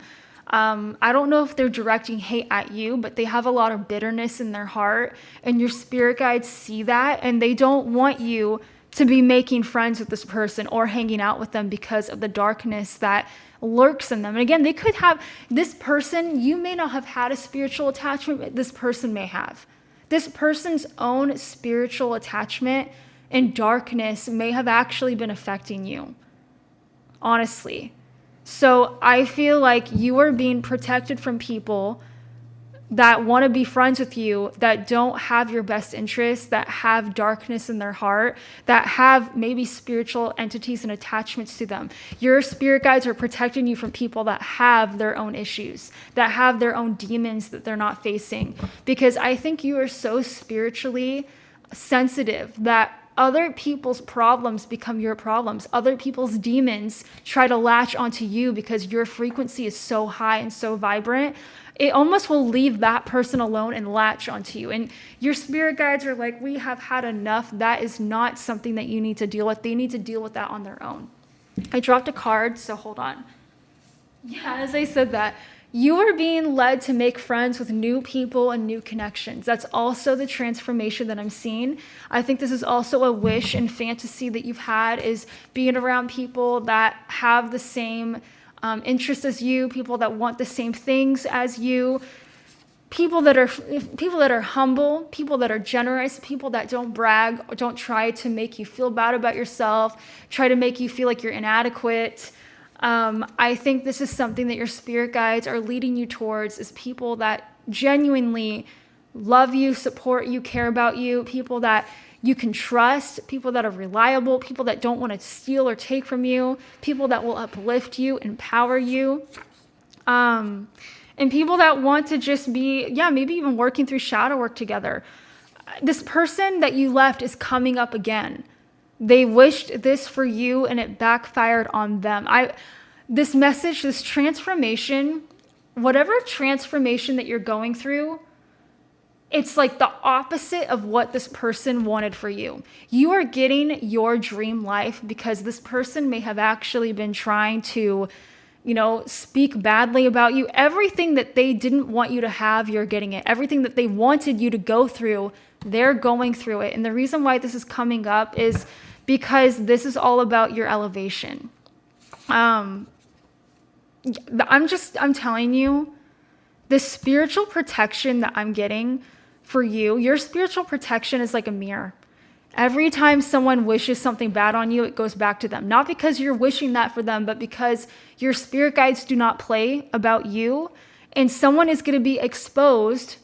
I don't know if they're directing hate at you, but they have a lot of bitterness in their heart, and your spirit guides see that, and they don't want you to be making friends with this person or hanging out with them because of the darkness that lurks in them. And again, they could have this person, you may not have had a spiritual attachment, but this person may have. This person's own spiritual attachment and darkness may have actually been affecting you, honestly. So I feel like you are being protected from people that want to be friends with you, that don't have your best interests, that have darkness in their heart, that have maybe spiritual entities and attachments to them. Your spirit guides are protecting you from people that have their own issues, that have their own demons that they're not facing. Because I think you are so spiritually sensitive that other people's problems become your problems. Other people's demons try to latch onto you because your frequency is so high and so vibrant. It almost will leave that person alone and latch onto you. And your spirit guides are like, we have had enough. That is not something that you need to deal with. They need to deal with that on their own. I dropped a card, so hold on. Yeah, as I said that, you are being led to make friends with new people and new connections. That's also the transformation that I'm seeing. I think this is also a wish and fantasy that you've had, is being around people that have the same interests as you, people that want the same things as you, people that are humble, people that are generous, people that don't brag or don't try to make you feel bad about yourself, try to make you feel like you're inadequate. I think this is something that your spirit guides are leading you towards, is people that genuinely love you, support you, care about you, people that you can trust, people that are reliable, people that don't want to steal or take from you, people that will uplift you, empower you, and people that want to just be, maybe even working through shadow work together. This person that you left is coming up again. They wished this for you and it backfired on them. This message, this transformation, whatever transformation that you're going through, it's like the opposite of what this person wanted for you. You are getting your dream life because this person may have actually been trying to, speak badly about you. Everything that they didn't want you to have, you're getting it. Everything that they wanted you to go through, they're going through it. And the reason why this is coming up is because this is all about your elevation. I'm telling you, the spiritual protection that I'm getting for you, your spiritual protection is like a mirror. Every time someone wishes something bad on you, it goes back to them. Not because you're wishing that for them, but because your spirit guides do not play about you. And someone is going to be exposed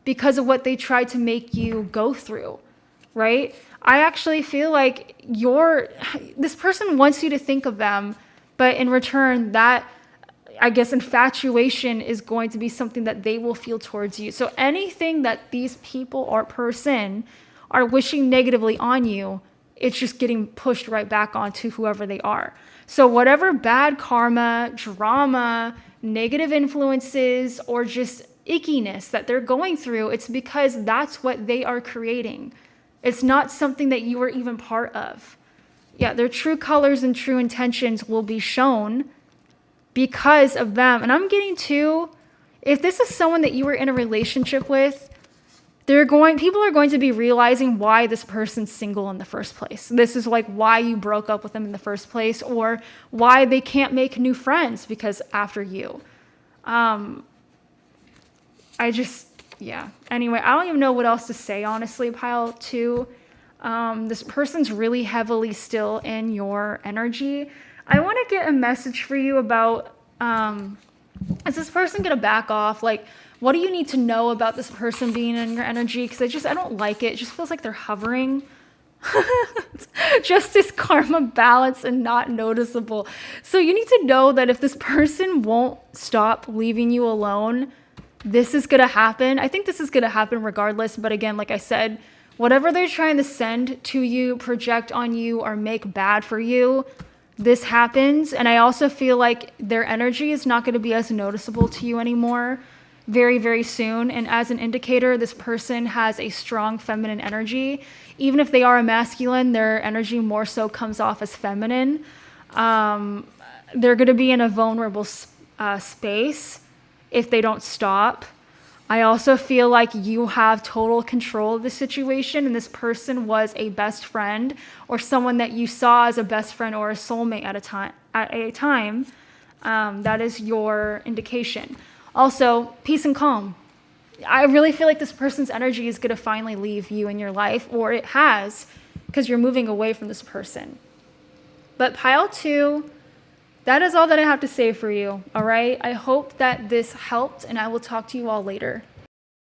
because of what they tried to make you go through, right? I actually feel like this person wants you to think of them, but in return, that, I guess, infatuation is going to be something that they will feel towards you. So anything that these people or person are wishing negatively on you, it's just getting pushed right back onto whoever they are. So whatever bad karma, drama, negative influences, or just ickiness that they're going through, it's because that's what they are creating. It's not something that you were even part of. Yeah, their true colors and true intentions will be shown because of them. And I'm getting to, if this is someone that you were in a relationship with, people are going to be realizing why this person's single in the first place. This is like why you broke up with them in the first place, or why they can't make new friends because after you. Anyway, I don't even know what else to say, honestly, pile two. This person's really heavily still in your energy. I want to get a message for you about, is this person going to back off? Like, what do you need to know about this person being in your energy? Because I don't like it. It just feels like they're hovering. Justice, karma, balance, and not noticeable. So you need to know that if this person won't stop leaving you alone, this is going to happen. I think this is going to happen regardless. But again, like I said, whatever they're trying to send to you, project on you, or make bad for you, this happens. And I also feel like their energy is not going to be as noticeable to you anymore very, very soon. And as an indicator, this person has a strong feminine energy. Even if they are a masculine, their energy more so comes off as feminine. They're going to be in a vulnerable space if they don't stop. I also feel like you have total control of the situation, and this person was a best friend or someone that you saw as a best friend or a soulmate at a time. That is your indication. Also, peace and calm. I really feel like this person's energy is going to finally leave you in your life, or it has, because you're moving away from this person. But pile two, that is all that I have to say for you, all right? I hope that this helped, and I will talk to you all later.